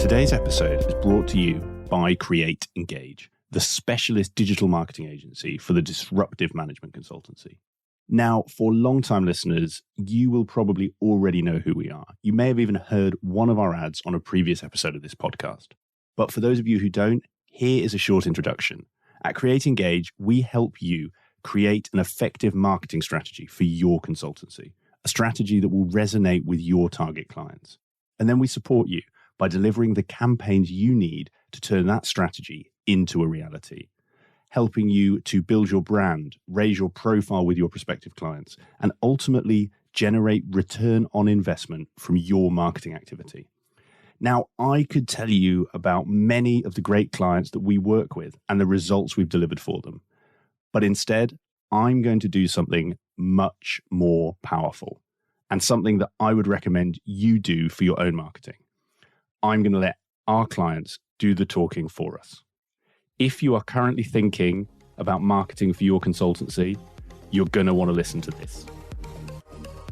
Today's episode is brought to you by Create Engage, the specialist digital marketing agency for the disruptive management consultancy. Now, for long-time listeners, you will probably already know who we are. You may have even heard one of our ads on a previous episode of this podcast. But for those of you who don't, here is a short introduction. At Create Engage, we help you create an effective marketing strategy for your consultancy, a strategy that will resonate with your target clients. And then we support you by delivering the campaigns you need to turn that strategy into a reality, helping you to build your brand, raise your profile with your prospective clients, and ultimately generate return on investment from your marketing activity. Now, I could tell you about many of the great clients that we work with and the results we've delivered for them. But instead, I'm going to do something much more powerful and something that I would recommend you do for your own marketing. I'm going to let our clients do the talking for us. If you are currently thinking about marketing for your consultancy, you're going to want to listen to this.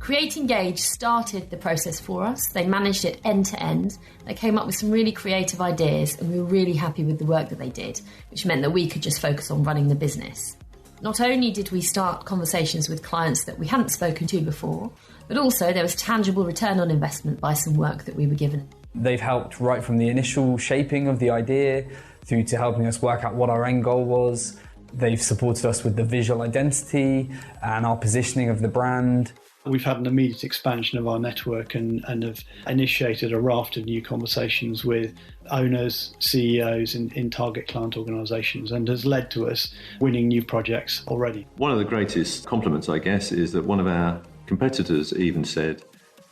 Create Engage started the process for us. They managed it end to end. They came up with some really creative ideas and we were really happy with the work that they did, which meant that we could just focus on running the business. Not only did we start conversations with clients that we hadn't spoken to before, but also there was tangible return on investment by some work that we were given. They've helped right from the initial shaping of the idea through to helping us work out what our end goal was. They've supported us with the visual identity and our positioning of the brand. We've had an immediate expansion of our network and have initiated a raft of new conversations with owners, CEOs in target client organisations, and has led to us winning new projects already. One of the greatest compliments, I guess, is that one of our competitors even said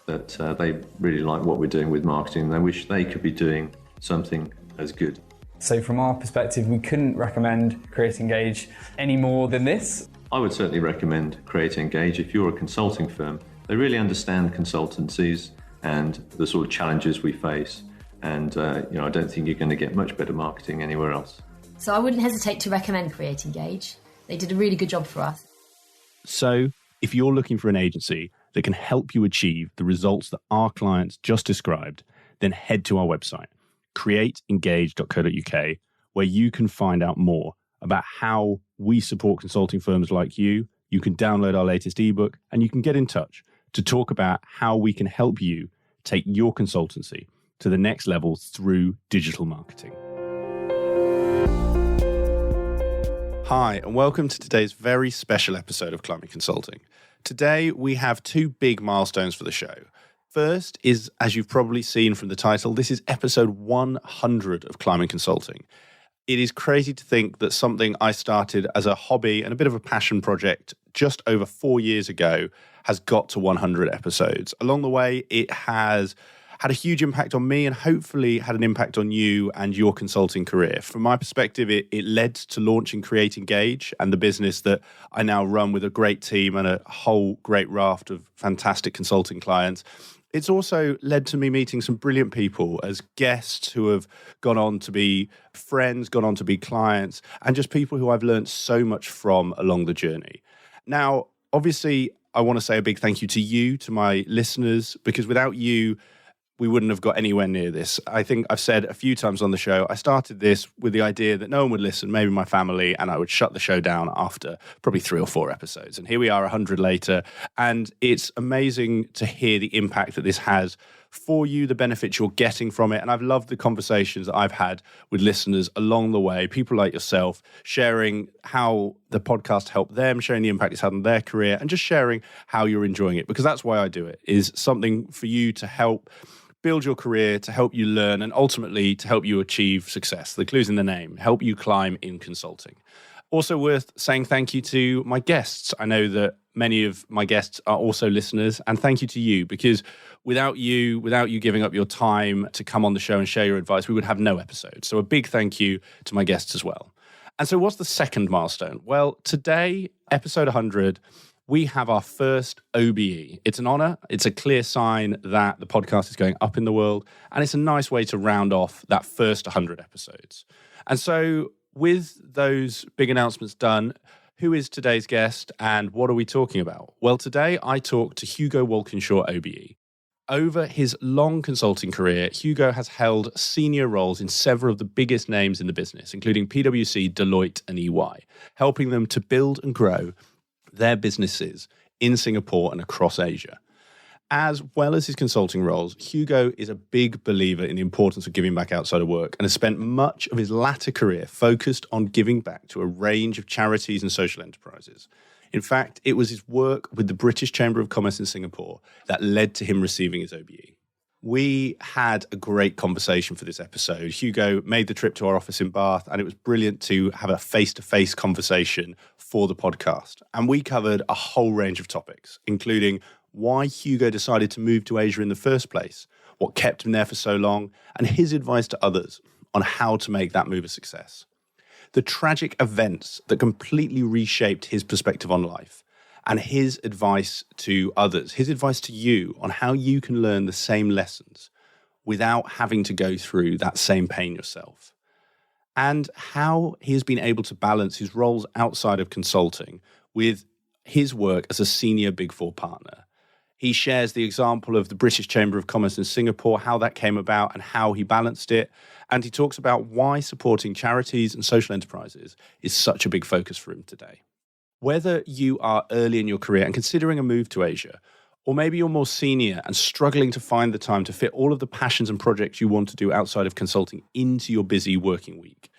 that they really like what we're doing with marketing. They wish they could be doing something as good. So from our perspective, we couldn't recommend Create Engage any more than this. I would certainly recommend Create Engage if you're a consulting firm. They really understand consultancies and the sort of challenges we face. And I don't think you're going to get much better marketing anywhere else. So I wouldn't hesitate to recommend Create Engage. They did a really good job for us. So if you're looking for an agency that can help you achieve the results that our clients just described, then head to our website, createengage.co.uk, where you can find out more about how we support consulting firms like you. You can download our latest ebook and you can get in touch to talk about how we can help you take your consultancy to the next level through digital marketing. Hi, and welcome to today's very special episode of Climbing Consulting. Today, we have two big milestones for the show. First is, as you've probably seen from the title, this is episode 100 of Climbing Consulting. It is crazy to think that something I started as a hobby and a bit of a passion project just over 4 years ago has got to 100 episodes. Along the way, it has had a huge impact on me and hopefully had an impact on you and your consulting career. From my perspective, it led to launching Create Engage and the business that I now run with a great team and a whole great raft of fantastic consulting clients. It's also led to me meeting some brilliant people as guests who have gone on to be friends, gone on to be clients, and just people who I've learned so much from along the journey. Now, obviously, I want to say a big thank you to you, to my listeners, because without you, we wouldn't have got anywhere near this. I think I've said a few times on the show, I started this with the idea that no one would listen, maybe my family, and I would shut the show down after probably 3 or 4 episodes. And here we are 100 later, and it's amazing to hear the impact that this has for you, the benefits you're getting from it. And I've loved the conversations that I've had with listeners along the way, people like yourself, sharing how the podcast helped them, sharing the impact it's had on their career, and just sharing how you're enjoying it, because that's why I do it, is something for you to help build your career, to help you learn, and ultimately to help you achieve success. The clue's in the name, help you climb in consulting. Also worth saying thank you to my guests. I know that many of my guests are also listeners, and thank you to you, because without you giving up your time to come on the show and share your advice, we would have no episode. So a big thank you to my guests as well. And so what's the second milestone? Well, today, episode 100, we have our first OBE. It's an honor. It's a clear sign that the podcast is going up in the world. And it's a nice way to round off that first 100 episodes. And so with those big announcements done, who is today's guest and what are we talking about? Well, today I talked to Hugo Walkinshaw OBE. Over his long consulting career, Hugo has held senior roles in several of the biggest names in the business, including PwC, Deloitte and EY, helping them to build and grow their businesses in Singapore and across Asia. As well as his consulting roles, Hugo is a big believer in the importance of giving back outside of work and has spent much of his latter career focused on giving back to a range of charities and social enterprises. In fact, it was his work with the British Chamber of Commerce in Singapore that led to him receiving his OBE. We had a great conversation for this episode. Hugo made the trip to our office in Bath, and it was brilliant to have a face-to-face conversation for the podcast. And we covered a whole range of topics, including why Hugo decided to move to Asia in the first place, what kept him there for so long, and his advice to others on how to make that move a success. The tragic events that completely reshaped his perspective on life, and his advice to others, his advice to you on how you can learn the same lessons without having to go through that same pain yourself. And how he has been able to balance his roles outside of consulting with his work as a senior Big Four partner. He shares the example of the British Chamber of Commerce in Singapore, how that came about and how he balanced it. And he talks about why supporting charities and social enterprises is such a big focus for him today. Whether you are early in your career and considering a move to Asia, or maybe you're more senior and struggling to find the time to fit all of the passions and projects you want to do outside of consulting into your busy working week,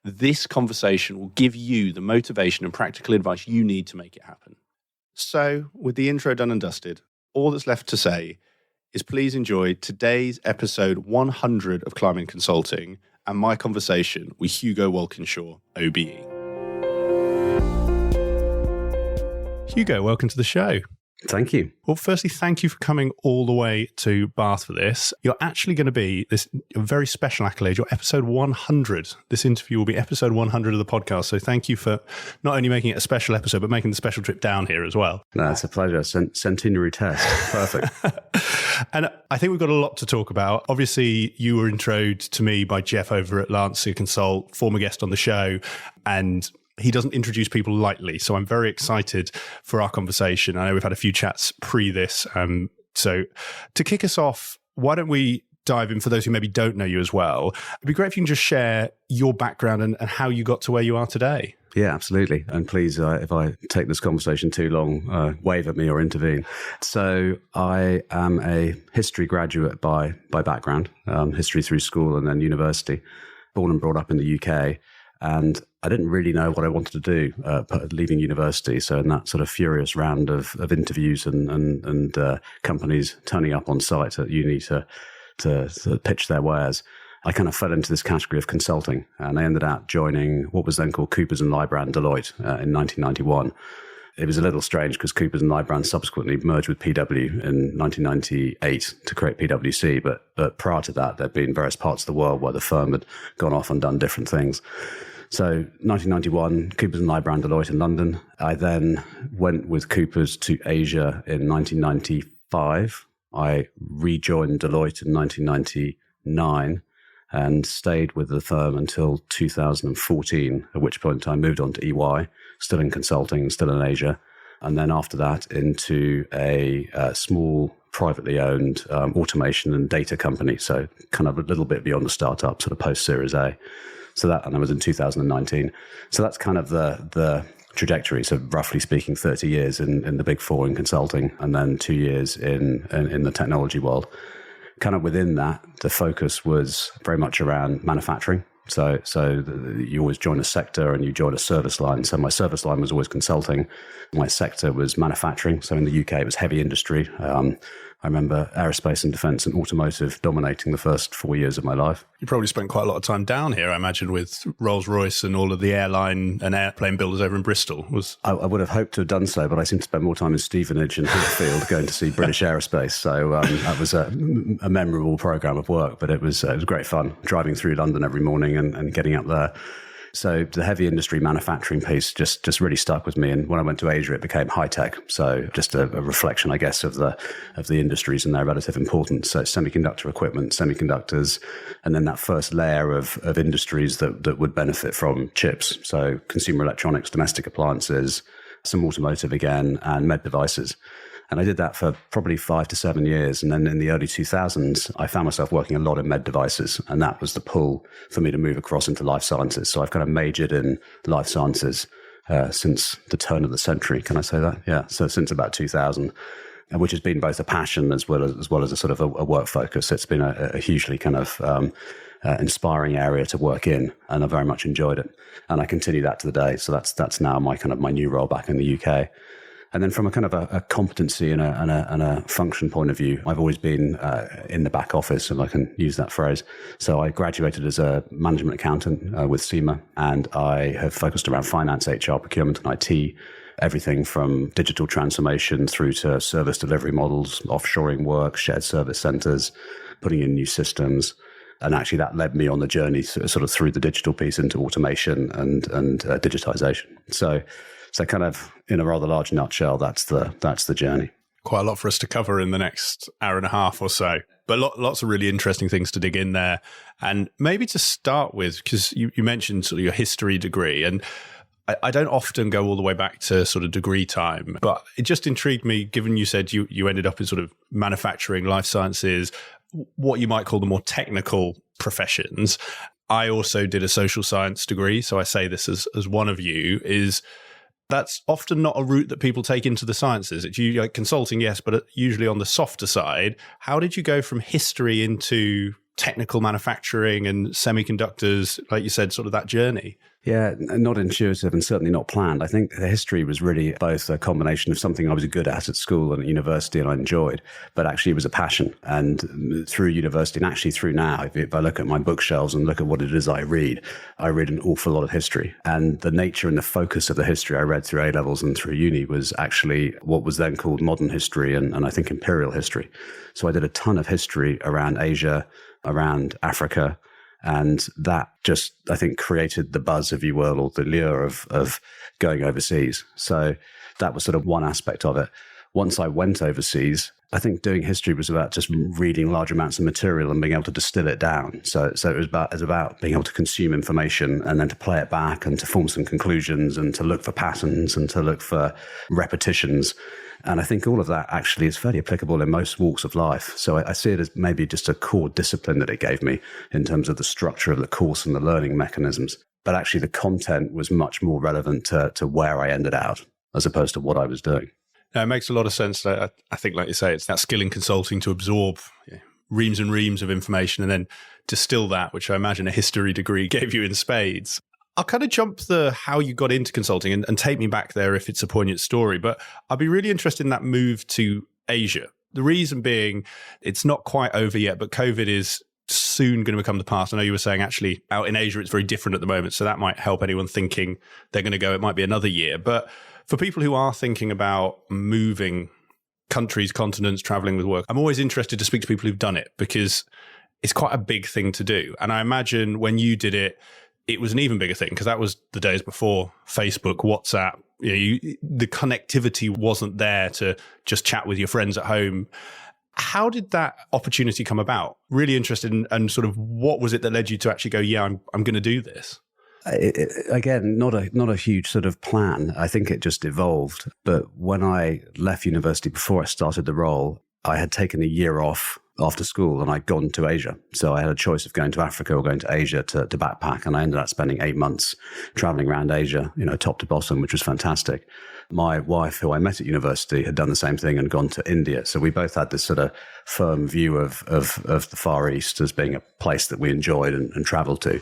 this conversation will give you the motivation and practical advice you need to make it happen. So, with the intro done and dusted, all that's left to say is please enjoy today's episode 100 of Climbing Consulting and my conversation with Hugo Walkinshaw, OBE. Hugo, welcome to the show. Thank you. Well, firstly, thank you for coming all the way to Bath for this. You're actually going to be a very special accolade. You're episode 100. This interview will be episode 100 of the podcast. So thank you for not only making it a special episode, but making the special trip down here as well. No, it's a pleasure. Centenary test. Perfect. And I think we've got a lot to talk about. Obviously, you were introed to me by Jeff over at Lancia Consult, former guest on the show, and he doesn't introduce people lightly. So I'm very excited for our conversation. I know we've had a few chats pre this. So to kick us off, why don't we dive in for those who maybe don't know you as well? It'd be great if you can just share your background and how you got to where you are today. Yeah, absolutely. And please, if I take this conversation too long, wave at me or intervene. So I am a history graduate by background, history through school and then university, born and brought up in the UK. And I didn't really know what I wanted to do leaving university. So in that sort of furious round of interviews and companies turning up on site at uni to pitch their wares, I kind of fell into this category of consulting. And I ended up joining what was then called Coopers & Lybrand Deloitte in 1991. It was a little strange because Coopers & Lybrand subsequently merged with PW in 1998 to create PwC. But prior to that, there'd been various parts of the world where the firm had gone off and done different things. So 1991, Coopers & Lybrand Deloitte in London. I then went with Coopers to Asia in 1995. I rejoined Deloitte in 1999 and stayed with the firm until 2014, at which point I moved on to EY, still in consulting, still in Asia. And then after that into a small privately owned automation and data company. So kind of a little bit beyond the startup, sort of post-Series A. So that, and I was in 2019. So that's kind of the trajectory. So roughly speaking, 30 years in the Big Four in consulting, and then 2 years in the technology world. Kind of within that, the focus was very much around manufacturing. So you always join a sector and you join a service line. So my service line was always consulting. My sector was manufacturing. So in the UK, it was heavy industry. I remember aerospace and defense and automotive dominating the first 4 years of my life. You probably spent quite a lot of time down here, I imagine, with Rolls-Royce and all of the airline and airplane builders over in Bristol. I would have hoped to have done so, but I seem to spend more time in Stevenage and Hickfield going to see British Aerospace. So that was a memorable program of work, but it was great fun driving through London every morning and getting up there. So the heavy industry manufacturing piece just really stuck with me. And when I went to Asia, it became high tech. So just a reflection, I guess, of the industries and their relative importance. So semiconductor equipment, semiconductors, and then that first layer of industries that would benefit from chips. So consumer electronics, domestic appliances, some automotive again, and med devices. And I did that for probably 5 to 7 years. And then in the early 2000s, I found myself working a lot in med devices. And that was the pull for me to move across into life sciences. So I've kind of majored in life sciences since the turn of the century. Can I say that? Yeah. So since about 2000, which has been both a passion as well as a sort of a work focus. It's been a hugely kind of inspiring area to work in, and I very much enjoyed it. And I continue that to the day. So that's now my new role back in the UK. And then from a kind of a competency and a function point of view, I've always been in the back office, if I can use that phrase. So I graduated as a management accountant with SEMA, and I have focused around finance, HR, procurement, and IT, everything from digital transformation through to service delivery models, offshoring work, shared service centers, putting in new systems. And actually that led me on the journey sort of through the digital piece into automation and digitization. So kind of in a rather large nutshell, that's the journey. Quite a lot for us to cover in the next hour and a half or so, but lots of really interesting things to dig in there. And maybe to start with, because you mentioned sort of your history degree, and I don't often go all the way back to sort of degree time, but it just intrigued me, given you said you ended up in sort of manufacturing, life sciences, what you might call the more technical professions. I also did a social science degree, so I say this as one of you, is that's often not a route that people take into the sciences. It's usually like consulting, yes, but usually on the softer side. How did you go from history into technical manufacturing and semiconductors, like you said, sort of that journey? Yeah, not intuitive and certainly not planned. I think the history was really both a combination of something I was good at school and at university and I enjoyed, but actually it was a passion. And through university and actually through now, if I look at my bookshelves and look at what it is I read an awful lot of history. And the nature and the focus of the history I read through A-levels and through uni was actually what was then called modern history and I think imperial history. So I did a ton of history around Asia, around Africa, and that just, I think, created the buzz, if you will, or the lure of going overseas. So that was sort of one aspect of it. Once I went overseas, I think doing history was about just reading large amounts of material and being able to distill it down. So it was about being able to consume information and then to play it back and to form some conclusions and to look for patterns and to look for repetitions. And I think all of that actually is fairly applicable in most walks of life. So I see it as maybe just a core discipline that it gave me in terms of the structure of the course and the learning mechanisms. But actually the content was much more relevant to where I ended out as opposed to what I was doing. No, it makes a lot of sense. I think, like you say, it's that skill in consulting to absorb reams and reams of information and then distill that, which I imagine a history degree gave you in spades. I'll kind of jump how you got into consulting and take me back there if it's a poignant story, but I'd be really interested in that move to Asia. The reason being, it's not quite over yet, but COVID is soon going to become the past. I know you were saying actually out in Asia, it's very different at the moment, so that might help anyone thinking they're going to go. It might be another year. But for people who are thinking about moving countries, continents, traveling with work, I'm always interested to speak to people who've done it because it's quite a big thing to do. And I imagine when you did it, it was an even bigger thing because that was the days before Facebook, WhatsApp. The connectivity wasn't there to just chat with your friends at home. How did that opportunity come about? Really interested in and sort of what was it that led you to actually go, yeah, I'm going to do this? Again, not a huge sort of plan. I think it just evolved. But when I left university before I started the role, I had taken a year off after school and I'd gone to Asia. So I had a choice of going to Africa or going to Asia to backpack. And I ended up spending 8 months traveling around Asia, top to bottom, which was fantastic. My wife, who I met at university, had done the same thing and gone to India. So we both had this sort of firm view of the Far East as being a place that we enjoyed and traveled to.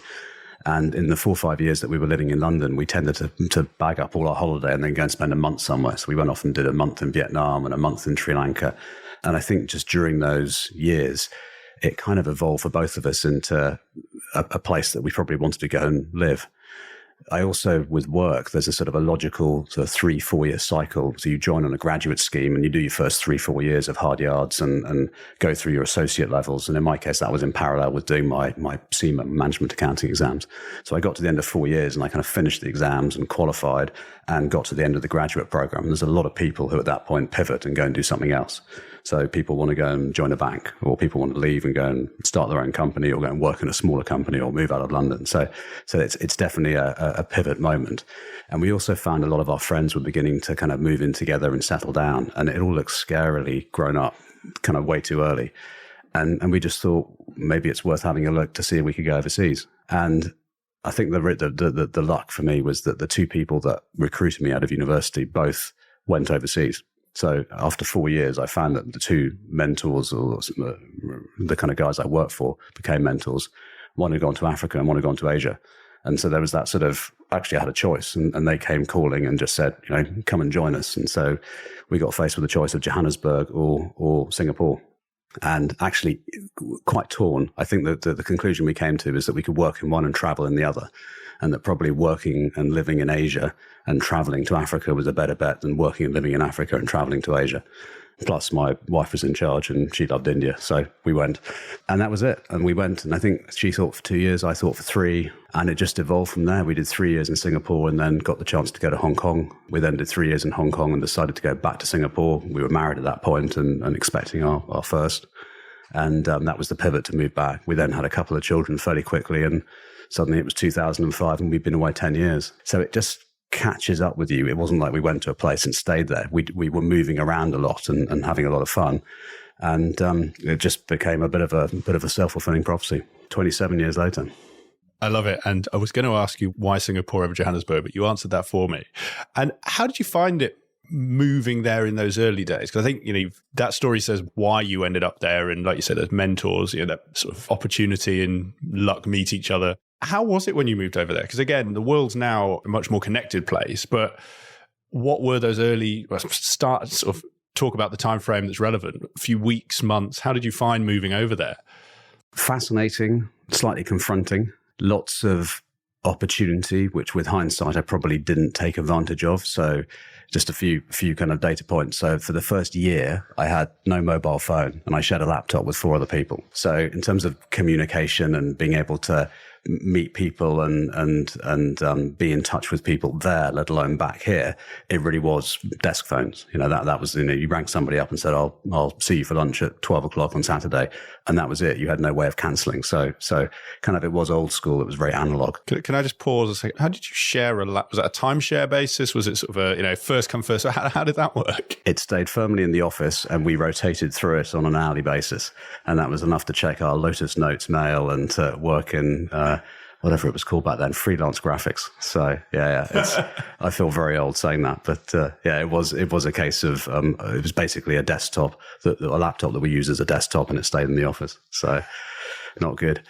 And in the 4 or 5 years that we were living in London, we tended to bag up all our holiday and then go and spend a month somewhere. So we went off and did a month in Vietnam and a month in Sri Lanka. And I think just during those years, it kind of evolved for both of us into a place that we probably wanted to go and live. I also, with work, there's a sort of a logical sort of 3-4 year cycle. So you join on a graduate scheme and you do your first 3-4 years of hard yards and go through your associate levels. And in my case, that was in parallel with doing my SEMA management accounting exams. So I got to the end of 4 years and I kind of finished the exams and qualified and got to the end of the graduate program. And there's a lot of people who at that point pivot and go and do something else. So people want to go and join a bank, or people want to leave and go and start their own company, or go and work in a smaller company, or move out of London. So it's definitely a pivot moment. And we also found a lot of our friends were beginning to kind of move in together and settle down, and it all looked scarily grown up, kind of way too early. And we just thought maybe it's worth having a look to see if we could go overseas. And I think the luck for me was that the two people that recruited me out of university both went overseas. So after 4 years, I found that the two mentors, or the kind of guys I worked for, became mentors. One had gone to Africa and one had gone to Asia. And so there was that sort of, actually I had a choice, and they came calling and just said, come and join us. And so we got faced with the choice of Johannesburg or Singapore. And actually quite torn. I think that the conclusion we came to is that we could work in one and travel in the other, and that probably working and living in Asia and traveling to Africa was a better bet than working and living in Africa and traveling to Asia. Plus my wife was in charge and she loved India. So we went, and that was it. And we went, and I think she thought for 2 years, I thought for 3, and it just evolved from there. We did 3 years in Singapore and then got the chance to go to Hong Kong. We then did 3 years in Hong Kong and decided to go back to Singapore. We were married at that point and expecting our first. And that was the pivot to move back. We then had a couple of children fairly quickly, and suddenly it was 2005 and we've been away 10 years. So it just catches up with you. It wasn't like we went to a place and stayed there. We were moving around a lot and having a lot of fun. And it just became a bit of a self-fulfilling prophecy 27 years later. I love it. And I was going to ask you why Singapore over Johannesburg, but you answered that for me. And how did you find it moving there in those early days? Because I think, that story says why you ended up there. And like you said, as mentors, that sort of opportunity and luck meet each other. How was it when you moved over there? Because again, the world's now a much more connected place, but what were those early, start sort of talk about the time frame that's relevant, a few weeks, months. How did you find moving over there? Fascinating, slightly confronting, lots of opportunity, which with hindsight, I probably didn't take advantage of. So just a few kind of data points. So for the first year, I had no mobile phone and I shared a laptop with 4 other people. So in terms of communication and being able to meet people and be in touch with people there, let alone back here, it really was desk phones. That was, you rang somebody up and said, I'll see you for lunch at 12 o'clock on Saturday. And that was it. You had no way of cancelling. So kind of, it was old school. It was very analog. Can I just pause a second? How did you share was that a timeshare basis? Was it sort of a, first come first? How did that work? It stayed firmly in the office and we rotated through it on an hourly basis. And that was enough to check our Lotus Notes mail and to work in, whatever it was called back then, freelance graphics. So yeah, I feel very old saying that, but it was a case of it was basically a desktop, a laptop that we use as a desktop, and it stayed in the office. So not good.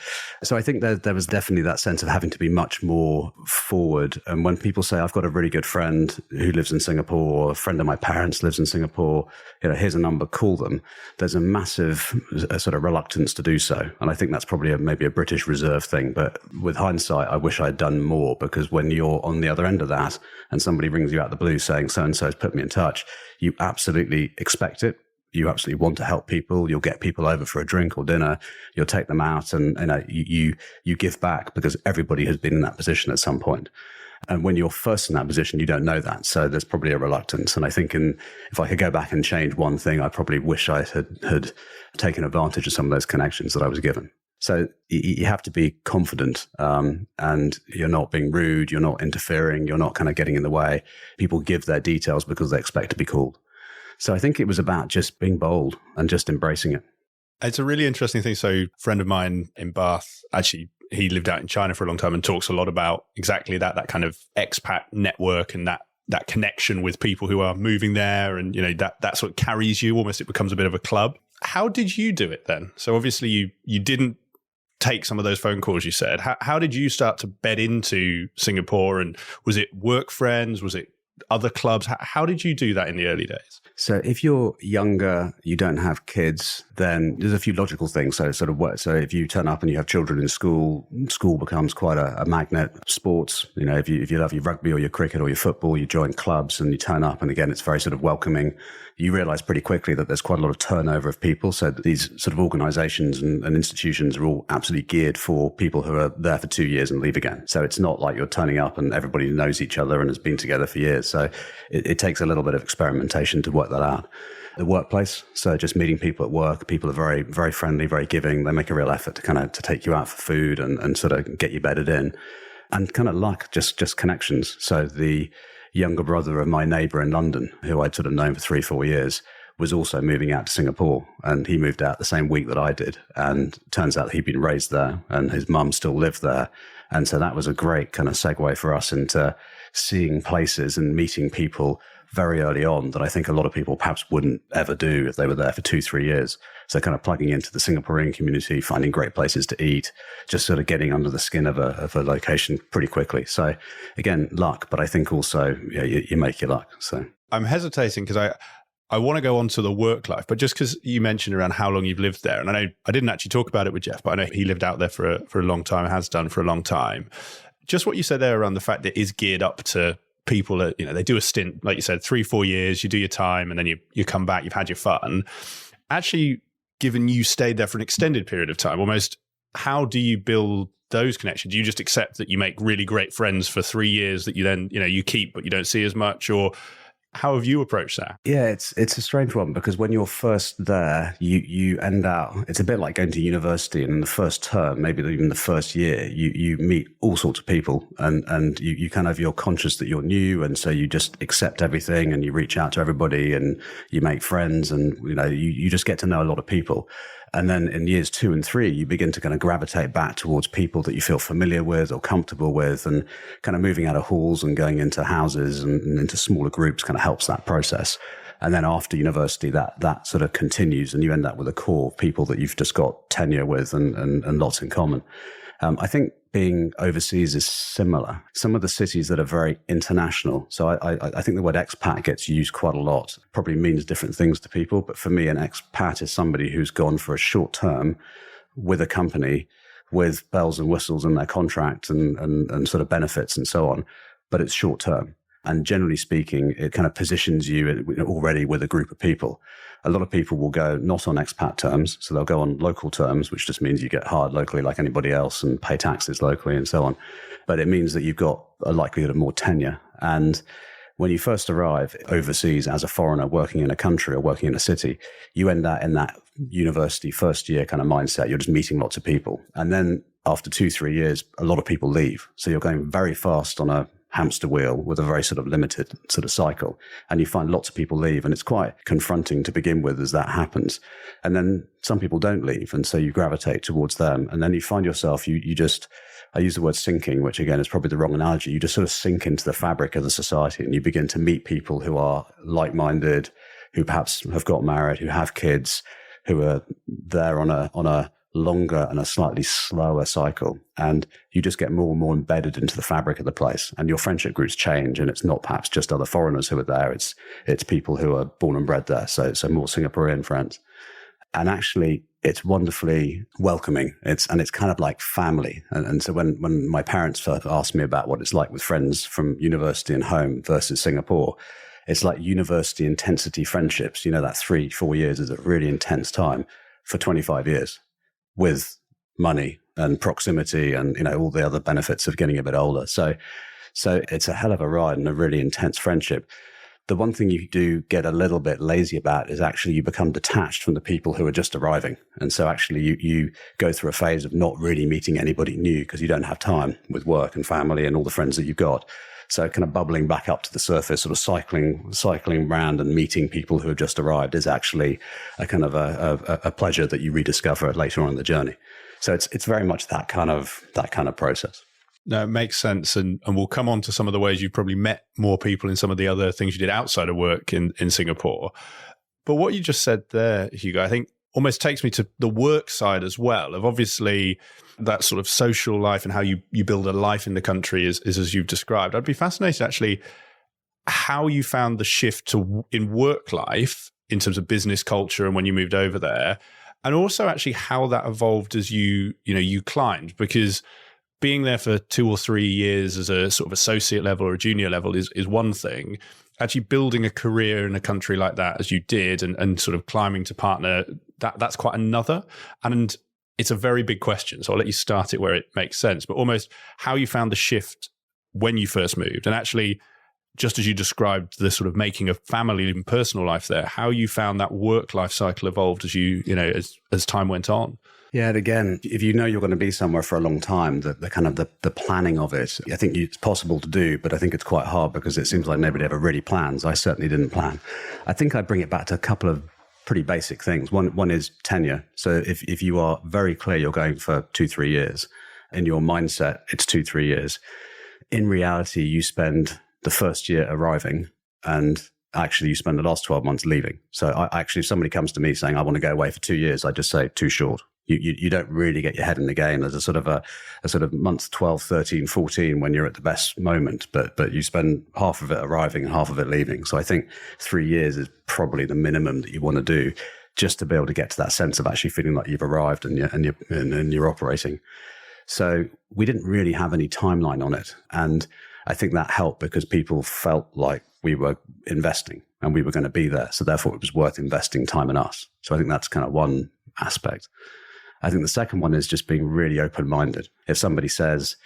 So I think there was definitely that sense of having to be much more forward. And when people say, I've got a really good friend who lives in Singapore, or a friend of my parents lives in Singapore, here's a number, call them. There's a massive sort of reluctance to do so. And I think that's probably maybe a British reserve thing. But with hindsight, I wish I'd done more, because when you're on the other end of that and somebody rings you out the blue saying, so-and-so's put me in touch, you absolutely expect it. You absolutely want to help people. You'll get people over for a drink or dinner. You'll take them out, and you give back, because everybody has been in that position at some point. And when you're first in that position, you don't know that. So there's probably a reluctance. And I think if I could go back and change one thing, I probably wish I had taken advantage of some of those connections that I was given. So you have to be confident, and you're not being rude. You're not interfering. You're not kind of getting in the way. People give their details because they expect to be called. So I think it was about just being bold and just embracing it. It's a really interesting thing. So a friend of mine in Bath, actually, he lived out in China for a long time and talks a lot about exactly that kind of expat network and that connection with people who are moving there. And, that sort of carries you almost, it becomes a bit of a club. How did you do it then? So obviously you didn't take some of those phone calls you said. How did you start to bed into Singapore? And was it work friends? Was it other clubs? How did you do that in the early days? So if you're younger, you don't have kids, then there's a few logical things. So so if you turn up and you have children in school becomes quite a magnet. Sports, if you love your rugby or your cricket or your football, you join clubs and you turn up, and again, it's very sort of welcoming. You realize pretty quickly that there's quite a lot of turnover of people. So these sort of organizations and institutions are all absolutely geared for people who are there for 2 years and leave again. So it's not like you're turning up and everybody knows each other and has been together for years. So it takes a little bit of experimentation to work that out. the workplace. So just meeting people at work, people are very, very friendly, very giving. They make a real effort to take you out for food and sort of get you bedded in. And kind of luck, just connections. So the younger brother of my neighbour in London, who I'd sort of known for 3-4 years, was also moving out to Singapore, and he moved out the same week that I did. And turns out he'd been raised there and his mum still lived there. And so that was a great kind of segue for us into seeing places and meeting people very early on that I think a lot of people perhaps wouldn't ever do if they were there for 2-3 years. So kind of plugging into the Singaporean community, finding great places to eat, just sort of getting under the skin of a location pretty quickly. So again, luck, but I think also you make your luck. So I'm hesitating because I want to go on to the work life, but just because you mentioned around how long you've lived there, and I know I didn't actually talk about it with Jeff, but I know he lived out there for a long time, has done for a long time. Just what you said there around the fact that it is geared up to people that, they do a stint, like you said, 3-4 years, you do your time and then you come back, you've had your fun. Actually, given you stayed there for an extended period of time, almost, how do you build those connections? Do you just accept that you make really great friends for 3 years that you then, you keep, but you don't see as much? Or how have you approached that? Yeah, it's a strange one because when you're first there, you end out, it's a bit like going to university, and in the first term, maybe even the first year, you meet all sorts of people and you kind of, you're conscious that you're new, and so you just accept everything and you reach out to everybody and you make friends, and you just get to know a lot of people. And then in years 2 and 3, you begin to kind of gravitate back towards people that you feel familiar with or comfortable with, and kind of moving out of halls and going into houses and into smaller groups kind of helps that process. And then after university, that sort of continues, and you end up with a core of people that you've just got tenure with and lots in common. I think being overseas is similar. Some of the cities that are very international. So I think the word expat gets used quite a lot. Probably means different things to people. But for me, an expat is somebody who's gone for a short term with a company with bells and whistles in their contract and sort of benefits and so on. But it's short term. And generally speaking, it kind of positions you already with a group of people. A lot of people will go not on expat terms, so they'll go on local terms, which just means you get hired locally like anybody else and pay taxes locally and so on. But it means that you've got a likelihood of more tenure. And when you first arrive overseas as a foreigner working in a country or working in a city, you end up in that university first year kind of mindset. You're just meeting lots of people. And then after 2-3 years, a lot of people leave. So you're going very fast on a hamster wheel with a very sort of limited sort of cycle. And you find lots of people leave, and it's quite confronting to begin with as that happens. And then some people don't leave, and so you gravitate towards them. And then you find yourself, you just, I use the word sinking, which again is probably the wrong analogy. You just sort of sink into the fabric of the society, and you begin to meet people who are like-minded, who perhaps have got married, who have kids, who are there on a longer and a slightly slower cycle. And you just get more and more embedded into the fabric of the place, and your friendship groups change. And it's not perhaps just other foreigners who are there. It's people who are born and bred there. So more Singaporean friends. And actually it's wonderful welcoming. It's kind of like family. And so when my parents first asked me about what it's like with friends from university and home versus Singapore, it's like university intensity friendships. That 3-4 years is a really intense time for 25 years. With money and proximity and, all the other benefits of getting a bit older. So it's a hell of a ride and a really intense friendship. The one thing you do get a little bit lazy about is actually you become detached from the people who are just arriving. And so actually you go through a phase of not really meeting anybody new because you don't have time with work and family and all the friends that you've got. So kind of bubbling back up to the surface, sort of cycling around and meeting people who have just arrived is actually a kind of a pleasure that you rediscover later on in the journey. So it's very much that kind of process. No, it makes sense. And we'll come on to some of the ways you've probably met more people in some of the other things you did outside of work in Singapore. But what you just said there, Hugo, I think almost takes me to the work side as well, of obviously that sort of social life and how you build a life in the country is as you've described. I'd be fascinated actually how you found the shift in work life in terms of business culture and when you moved over there, and also actually how that evolved as you climbed, because being there for 2 or 3 years as a sort of associate level or a junior level is one thing. Actually building a career in a country like that as you did and sort of climbing to partner, that's quite another. And it's a very big question. So I'll let you start it where it makes sense, but almost how you found the shift when you first moved. And actually, just as you described the sort of making a family and personal life there, how you found that work-life cycle evolved as as time went on. Yeah, and again, if you know you're going to be somewhere for a long time, the kind of the planning of it, I think it's possible to do, but I think it's quite hard because it seems like nobody ever really plans. I certainly didn't plan. I think I bring it back to a couple of pretty basic things. One is tenure. So if you are very clear you're going for 2-3 years, in your mindset, it's 2-3 years. In reality, you spend the first year arriving and actually you spend the last 12 months leaving. So if somebody comes to me saying, I want to go away for 2 years, I just say too short. You don't really get your head in the game. There's a sort of month 12, 13, 14 when you're at the best moment, but you spend half of it arriving and half of it leaving. So I think 3 years is probably the minimum that you want to do just to be able to get to that sense of actually feeling like you've arrived and you're operating. So we didn't really have any timeline on it. And I think that helped because people felt like we were investing and we were going to be there. So therefore it was worth investing time in us. So I think that's kind of one aspect. I think the second one is just being really open-minded. If somebody says,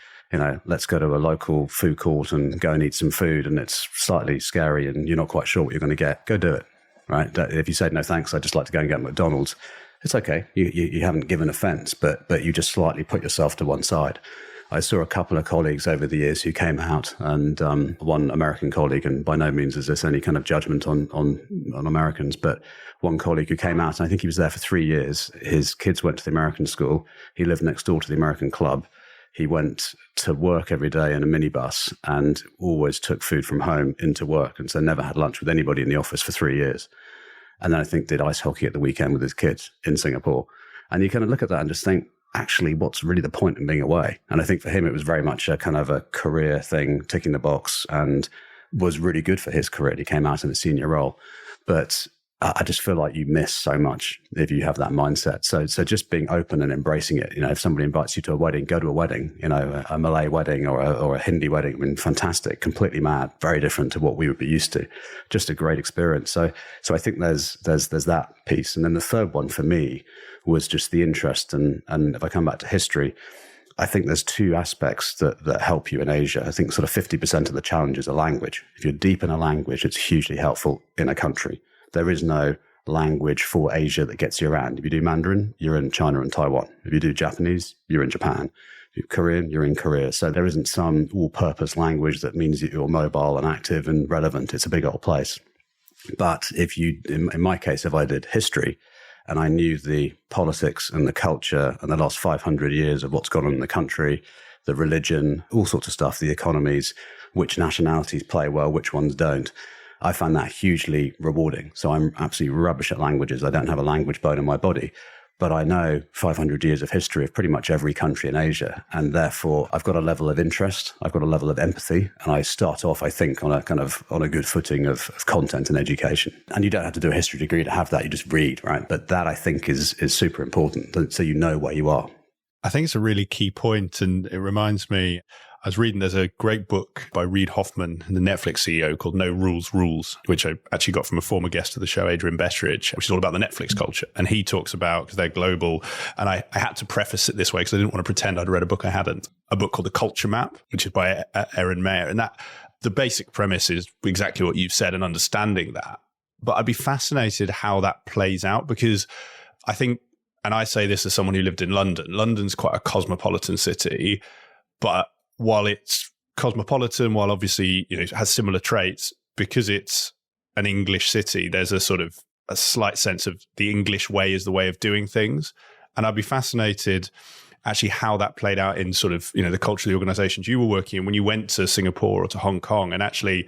let's go to a local food court and go and eat some food and it's slightly scary and you're not quite sure what you're going to get, go do it, right? If you say, no, thanks, I'd just like to go and get McDonald's, it's okay. You haven't given offense, but you just slightly put yourself to one side. I saw a couple of colleagues over the years who came out, and one American colleague, and by no means is this any kind of judgment on Americans, but one colleague who came out, and I think he was there for 3 years. His kids went to the American school. He lived next door to the American club. He went to work every day in a minibus and always took food from home into work, and so never had lunch with anybody in the office for 3 years. And then I think did ice hockey at the weekend with his kids in Singapore. And you kind of look at that and just think, actually, what's really the point in being away? And I think for him, it was very much a kind of a career thing, ticking the box, and was really good for his career. He came out in a senior role. But I just feel like you miss so much if you have that mindset. So just being open and embracing it. If somebody invites you to a wedding, go to a wedding, a Malay wedding or a Hindi wedding. I mean, fantastic, completely mad, very different to what we would be used to. Just a great experience. So I think there's that piece. And then the third one for me was just the interest. And if I come back to history, I think there's two aspects that help you in Asia. I think sort of 50% of the challenge is a language. If you're deep in a language, it's hugely helpful in a country. There is no language for Asia that gets you around. If you do Mandarin, you're in China and Taiwan. If you do Japanese, you're in Japan. If you're Korean, you're in Korea. So there isn't some all-purpose language that means that you're mobile and active and relevant. It's a big old place. But if you, in my case, if I did history and I knew the politics and the culture and the last 500 years of what's gone on in the country, the religion, all sorts of stuff, the economies, which nationalities play well, which ones don't, I found that hugely rewarding. So I'm absolutely rubbish at languages. I don't have a language bone in my body, but I know 500 years of history of pretty much every country in Asia. And therefore I've got a level of interest. I've got a level of empathy. And I start off, I think, on a good footing of content and education. And you don't have to do a history degree to have that. You just read, right? But that I think is super important. So you know where you are. I think it's a really key point, and it reminds me, I was reading, there's a great book by Reid Hoffman, the Netflix CEO, called No Rules, Rules, which I actually got from a former guest of the show, Adrian Betteridge, which is all about the Netflix culture. And he talks about, because they're global, and I had to preface it this way because I didn't want to pretend I'd read a book I hadn't, a book called The Culture Map, which is by Erin Mayer. And that the basic premise is exactly what you've said and understanding that. But I'd be fascinated how that plays out, because I think, and I say this as someone who lived in London, London's quite a cosmopolitan city, but while it's cosmopolitan, while obviously it has similar traits, because it's an English city, there's a sort of a slight sense of the English way is the way of doing things. And I'd be fascinated actually how that played out in sort of, the culture of the organizations you were working in when you went to Singapore or to Hong Kong, and actually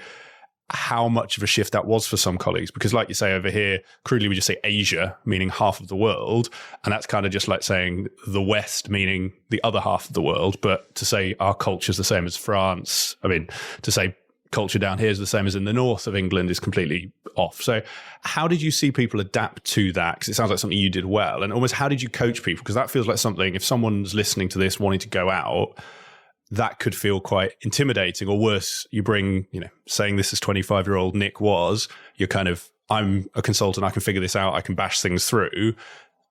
how much of a shift that was for some colleagues. Because like you say over here, crudely we just say Asia, meaning half of the world. And that's kind of just like saying the West, meaning the other half of the world. But to say our culture is the same as France, to say culture down here is the same as in the north of England is completely off. So how did you see people adapt to that? Because it sounds like something you did well. And almost how did you coach people? Because that feels like something, if someone's listening to this wanting to go out, that could feel quite intimidating, or worse, you bring, saying this as 25-year-old Nick was, you're kind of, I'm a consultant, I can figure this out, I can bash things through.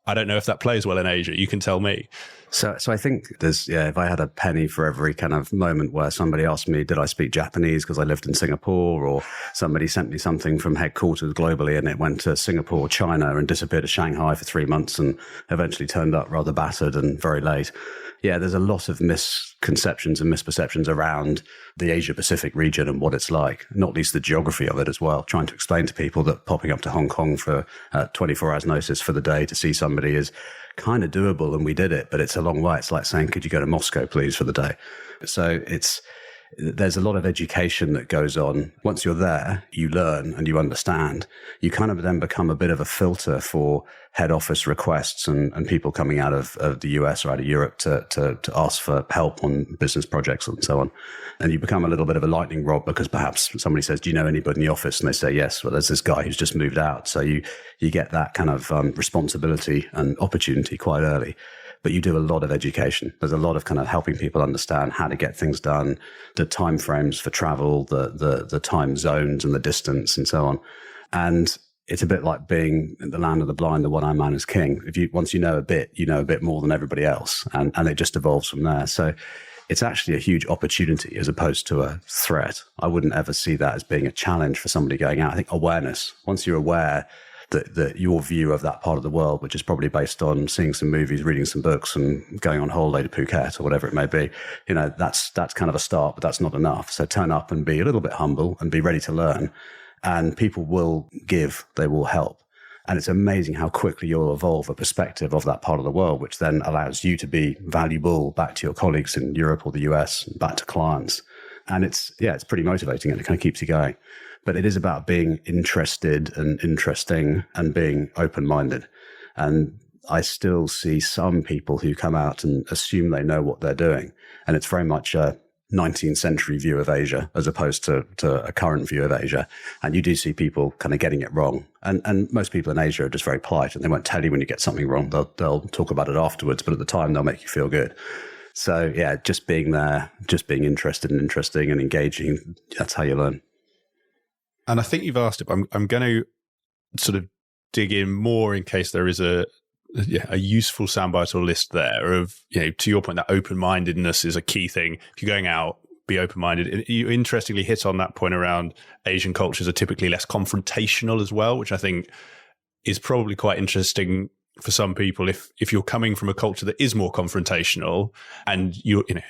I don't know if that plays well in Asia. You can tell me. So I think there's, if I had a penny for every kind of moment where somebody asked me, did I speak Japanese because I lived in Singapore, or somebody sent me something from headquarters globally and it went to Singapore, China, and disappeared to Shanghai for 3 months and eventually turned up rather battered and very late. Yeah, there's a lot of misconceptions and misperceptions around the Asia Pacific region and what it's like, not least the geography of it as well. Trying to explain to people that popping up to Hong Kong for 24 hours notice for the day to see somebody is kind of doable, and we did it, but it's a long way. It's like saying, could you go to Moscow, please, for the day? So there's a lot of education that goes on. Once you're there, you learn and you understand. You kind of then become a bit of a filter for head office requests and people coming out of the US or out of Europe to ask for help on business projects and so on. And you become a little bit of a lightning rod because perhaps somebody says, do you know anybody in the office? And they say, yes. Well, there's this guy who's just moved out. So you get that kind of responsibility and opportunity quite early. But you do a lot of education. There's a lot of kind of helping people understand how to get things done, the time frames for travel, the time zones and the distance and so on. And it's a bit like being in the land of the blind, the one-eyed man is king. Once you know a bit more than everybody else, and it just evolves from there. So it's actually a huge opportunity as opposed to a threat. I wouldn't ever see that as being a challenge for somebody going out. I think awareness, once you're aware that your view of that part of the world, which is probably based on seeing some movies, reading some books and going on holiday to Phuket or whatever it may be, that's kind of a start, but that's not enough. So turn up and be a little bit humble and be ready to learn. And people will give, they will help. And it's amazing how quickly you'll evolve a perspective of that part of the world, which then allows you to be valuable back to your colleagues in Europe or the US, back to clients. And it's pretty motivating and it kind of keeps you going. But it is about being interested and interesting and being open-minded. And I still see some people who come out and assume they know what they're doing. And it's very much a 19th century view of Asia as opposed to a current view of Asia. And you do see people kind of getting it wrong. And most people in Asia are just very polite and they won't tell you when you get something wrong. They'll talk about it afterwards, but at the time they'll make you feel good. So yeah, just being there, just being interested and interesting and engaging, that's how you learn. And I think you've asked it, but I'm going to sort of dig in more in case there is a useful soundbite or list there of, to your point, that open-mindedness is a key thing. If you're going out, be open-minded. You interestingly hit on that point around Asian cultures are typically less confrontational as well, which I think is probably quite interesting for some people. If you're coming from a culture that is more confrontational and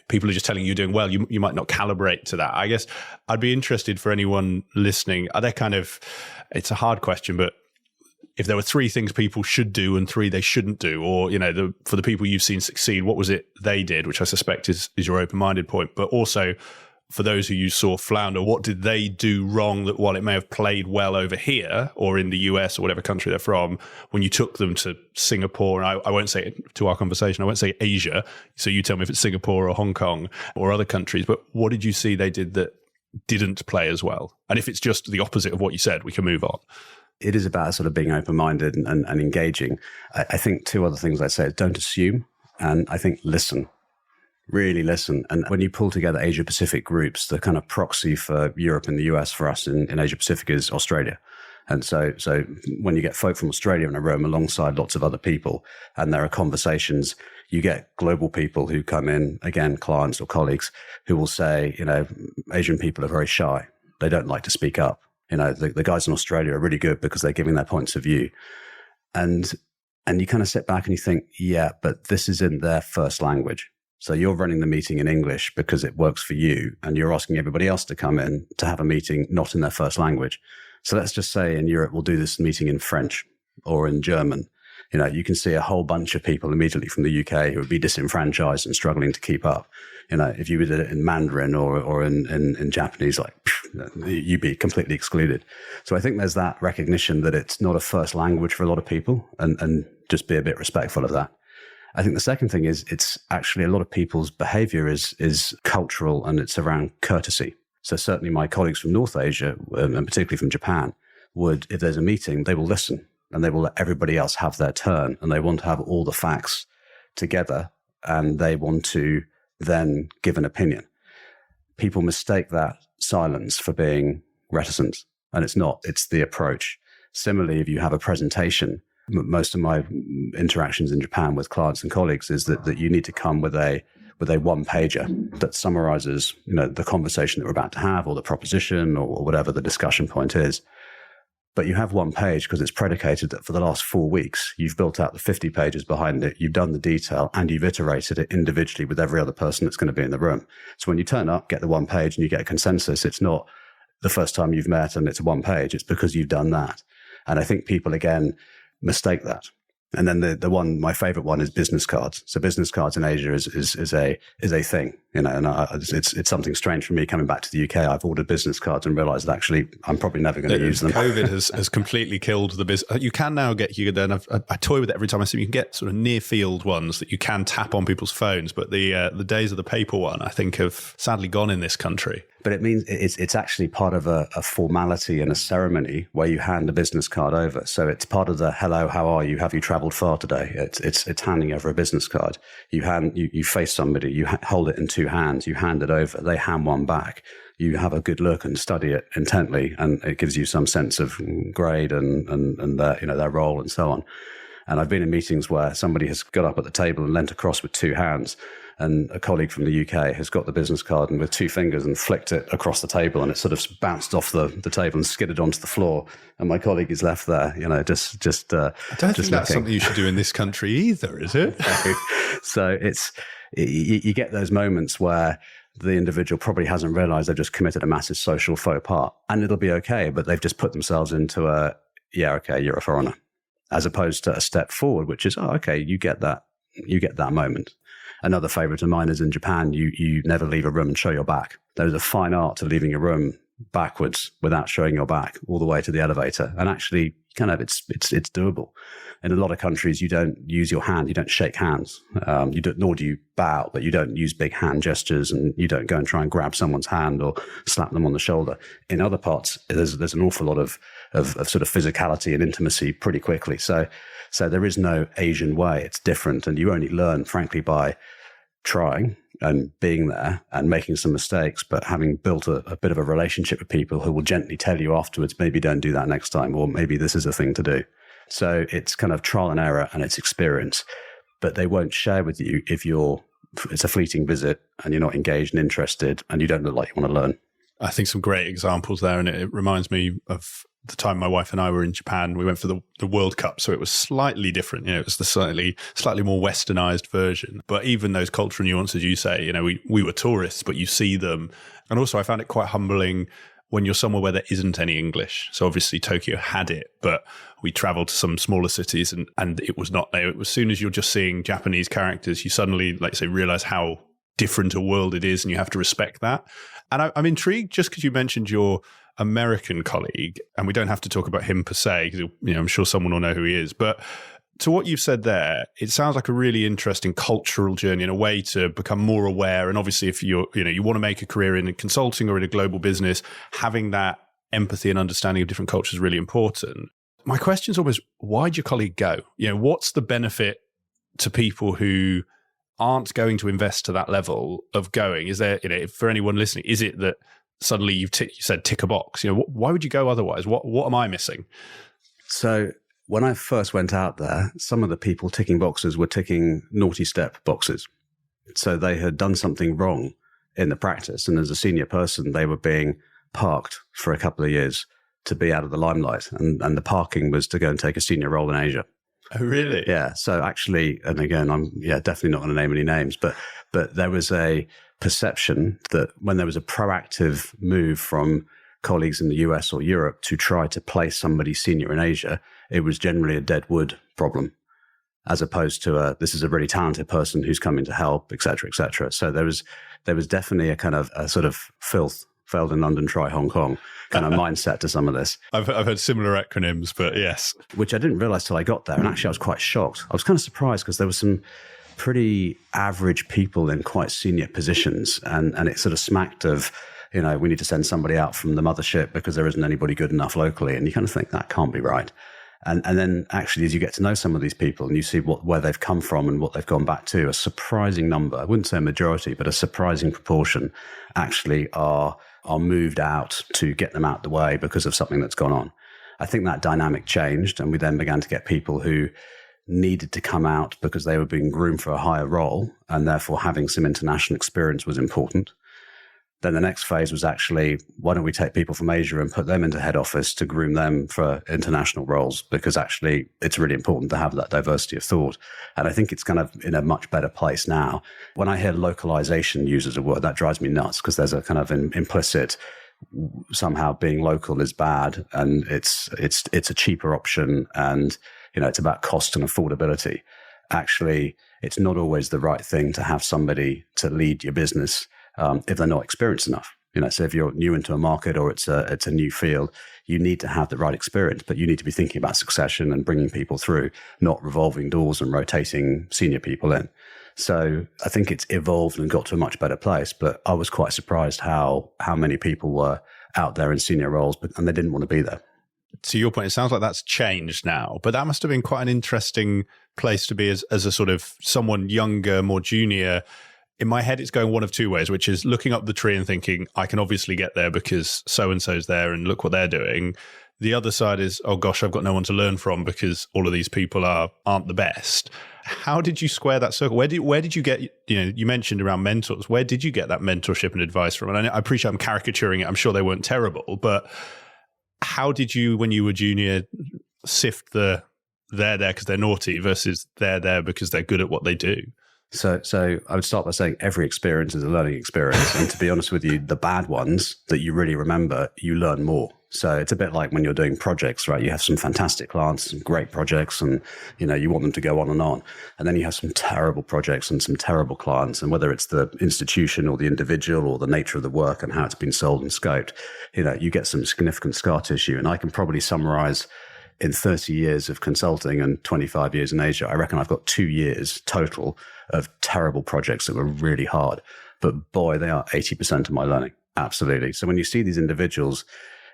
people are just telling you you're doing well, you might not calibrate to that. I guess I'd be interested for anyone listening, are there it's a hard question, but if there were 3 things people should do and 3 they shouldn't do, or, for the people you've seen succeed, what was it they did, which I suspect is your open-minded point, but also for those who you saw flounder, what did they do wrong that while it may have played well over here or in the US or whatever country they're from, when you took them to Singapore, and I won't say it to our conversation, I won't say Asia, so you tell me if it's Singapore or Hong Kong or other countries, but what did you see they did that didn't play as well? And if it's just the opposite of what you said, we can move on. It is about sort of being open-minded and engaging. I think 2 other things I'd say is don't assume, and I think listen. Really listen. And when you pull together Asia Pacific groups, the kind of proxy for Europe and the US for us in Asia Pacific is Australia. And so when you get folk from Australia in a room alongside lots of other people and there are conversations, you get global people who come in, again, clients or colleagues, who will say, Asian people are very shy. They don't like to speak up. The guys in Australia are really good because they're giving their points of view. And you kind of sit back and you think, yeah, but this is in their first language. So you're running the meeting in English because it works for you, and you're asking everybody else to come in to have a meeting not in their first language. So let's just say in Europe, we'll do this meeting in French or in German. You can see a whole bunch of people immediately from the UK who would be disenfranchised and struggling to keep up. If you did it in Mandarin or in Japanese, you'd be completely excluded. So I think there's that recognition that it's not a first language for a lot of people, and just be a bit respectful of that. I think the second thing is it's actually a lot of people's behavior is cultural, and it's around courtesy. So certainly my colleagues from North Asia, and particularly from Japan, if there's a meeting, they will listen and they will let everybody else have their turn, and they want to have all the facts together and they want to then give an opinion. People mistake that silence for being reticent, and it's not. It's the approach. Similarly, if you have a presentation most of my interactions in Japan with clients and colleagues is that you need to come with a one-pager that summarizes, the conversation that we're about to have, or the proposition, or whatever the discussion point is. But you have one page because it's predicated that for the last 4 weeks, you've built out the 50 pages behind it, you've done the detail, and you've iterated it individually with every other person that's going to be in the room. So when you turn up, get the one page, and you get a consensus, it's not the first time you've met and it's a one page. It's because you've done that. And I think people, again, mistake that. And then the my favorite one is business cards. So business cards in Asia is a thing, and it's something strange for me coming back to the UK. I've ordered business cards and realized that actually I'm probably never going to use them. COVID has completely killed the business. You can now get, I toy with it every time I see, you can get sort of near field ones that you can tap on people's phones, but the days of the paper one, I think, have sadly gone in this country. But it means it's actually part of a formality and a ceremony where you hand a business card over. So it's part of the hello, how are you? Have you travelled far today? It's handing over a business card. You face somebody, you hold it in two hands, you hand it over, they hand one back. You have a good look and study it intently, and it gives you some sense of grade and their role and so on. And I've been in meetings where somebody has got up at the table and leant across with two hands, and a colleague from the UK has got the business card and with two fingers and flicked it across the table, and it sort of bounced off the table and skidded onto the floor. And my colleague is left there, just I don't think that's something you should do in this country either, is it? So you get those moments where the individual probably hasn't realized they've just committed a massive social faux pas, and it'll be okay, but they've just put themselves into you're a foreigner, as opposed to a step forward, which is, you get that moment. Another favorite of mine is in Japan, you never leave a room and show your back. There's a fine art to leaving a room backwards without showing your back all the way to the elevator. And actually, it's doable. In a lot of countries, you don't use your hand, you don't shake hands, nor do you bow, but you don't use big hand gestures, and you don't go and try and grab someone's hand or slap them on the shoulder. In other parts, there's an awful lot of sort of physicality and intimacy pretty quickly. So there is no Asian way. It's different, and you only learn, frankly, by trying and being there and making some mistakes, but having built a bit of a relationship with people who will gently tell you afterwards, maybe don't do that next time, or maybe this is a thing to do. So it's kind of trial and error, and it's experience, but they won't share with you if it's a fleeting visit and you're not engaged and interested and you don't look like you want to learn. I think some great examples there, and it reminds me of the time my wife and I were in Japan. We went for the World Cup, so it was slightly different. It was the slightly more westernized version. But even those cultural nuances, you say, we were tourists, but you see them. And also I found it quite humbling when you're somewhere where there isn't any English. So obviously Tokyo had it, but we traveled to some smaller cities and it was not there. It was, as soon as you're just seeing Japanese characters, you suddenly, like say, realize how different a world it is, and you have to respect that. And I'm intrigued, just because you mentioned your American colleague, and we don't have to talk about him per se, because I'm sure someone will know who he is. But to what you've said there, it sounds like a really interesting cultural journey and a way to become more aware. And obviously, if you want to make a career in consulting or in a global business, having that empathy and understanding of different cultures is really important. My question is almost, why'd your colleague go? What's the benefit to people who aren't going to invest to that level of going? Is there, for anyone listening, is it that suddenly you said tick a box? Why would you go otherwise? What am I missing? So when I first went out there, some of the people ticking boxes were ticking naughty step boxes. So they had done something wrong in the practice, and as a senior person, they were being parked for a couple of years to be out of the limelight, and the parking was to go and take a senior role in Asia. Oh, really? Yeah. So actually, and again, I'm definitely not going to name any names, but there was a perception that when there was a proactive move from colleagues in the US or Europe to try to place somebody senior in Asia, it was generally a dead wood problem, as opposed to this is a really talented person who's coming to help, et cetera, et cetera. So there was definitely a kind of a sort of filth, failed in London, try Hong Kong kind of mindset to some of this. I've heard similar acronyms, but yes. Which I didn't realize till I got there. And actually I was quite shocked. I was kind of surprised because there were some pretty average people in quite senior positions. And it sort of smacked of, we need to send somebody out from the mothership because there isn't anybody good enough locally. And you kind of think that can't be right. And then actually, as you get to know some of these people and you see where they've come from and what they've gone back to, a surprising number, I wouldn't say a majority, but a surprising proportion actually are moved out to get them out the way because of something that's gone on. I think that dynamic changed, and we then began to get people who needed to come out because they were being groomed for a higher role, and therefore having some international experience was important. Then the next phase was actually, why don't we take people from Asia and put them into head office to groom them for international roles? Because actually it's really important to have that diversity of thought. And I think it's kind of in a much better place now. When I hear localization used as a word, that drives me nuts, because there's a kind of an implicit somehow being local is bad, and it's a cheaper option, and it's about cost and affordability. Actually, it's not always the right thing to have somebody to lead your business if they're not experienced enough. So if you're new into a market or it's a new field, you need to have the right experience, but you need to be thinking about succession and bringing people through, not revolving doors and rotating senior people in. So I think it's evolved and got to a much better place, but I was quite surprised how many people were out there in senior roles, and they didn't want to be there. To your point, it sounds like that's changed now, but that must have been quite an interesting place to be as a sort of someone younger, more junior. In my head, it's going one of two ways, which is looking up the tree and thinking, I can obviously get there because so-and-so's there and look what they're doing. The other side is, oh gosh, I've got no one to learn from because all of these people aren't the best. How did you square that circle? Where did you get, you mentioned around mentors, where did you get that mentorship and advice from? And I appreciate I'm caricaturing it. I'm sure they weren't terrible, but how did you, when you were junior, sift they're there because they're naughty versus they're there because they're good at what they do? So I would start by saying every experience is a learning experience. And to be honest with you, the bad ones that you really remember, you learn more. So it's a bit like when you're doing projects, right? You have some fantastic clients, some great projects, and you want them to go on. And then you have some terrible projects and some terrible clients. And whether it's the institution or the individual or the nature of the work and how it's been sold and scoped, you get some significant scar tissue. And I can probably summarize in 30 years of consulting and 25 years in Asia, I reckon I've got 2 years total of terrible projects that were really hard. But boy, they are 80% of my learning. Absolutely. So when you see these individuals,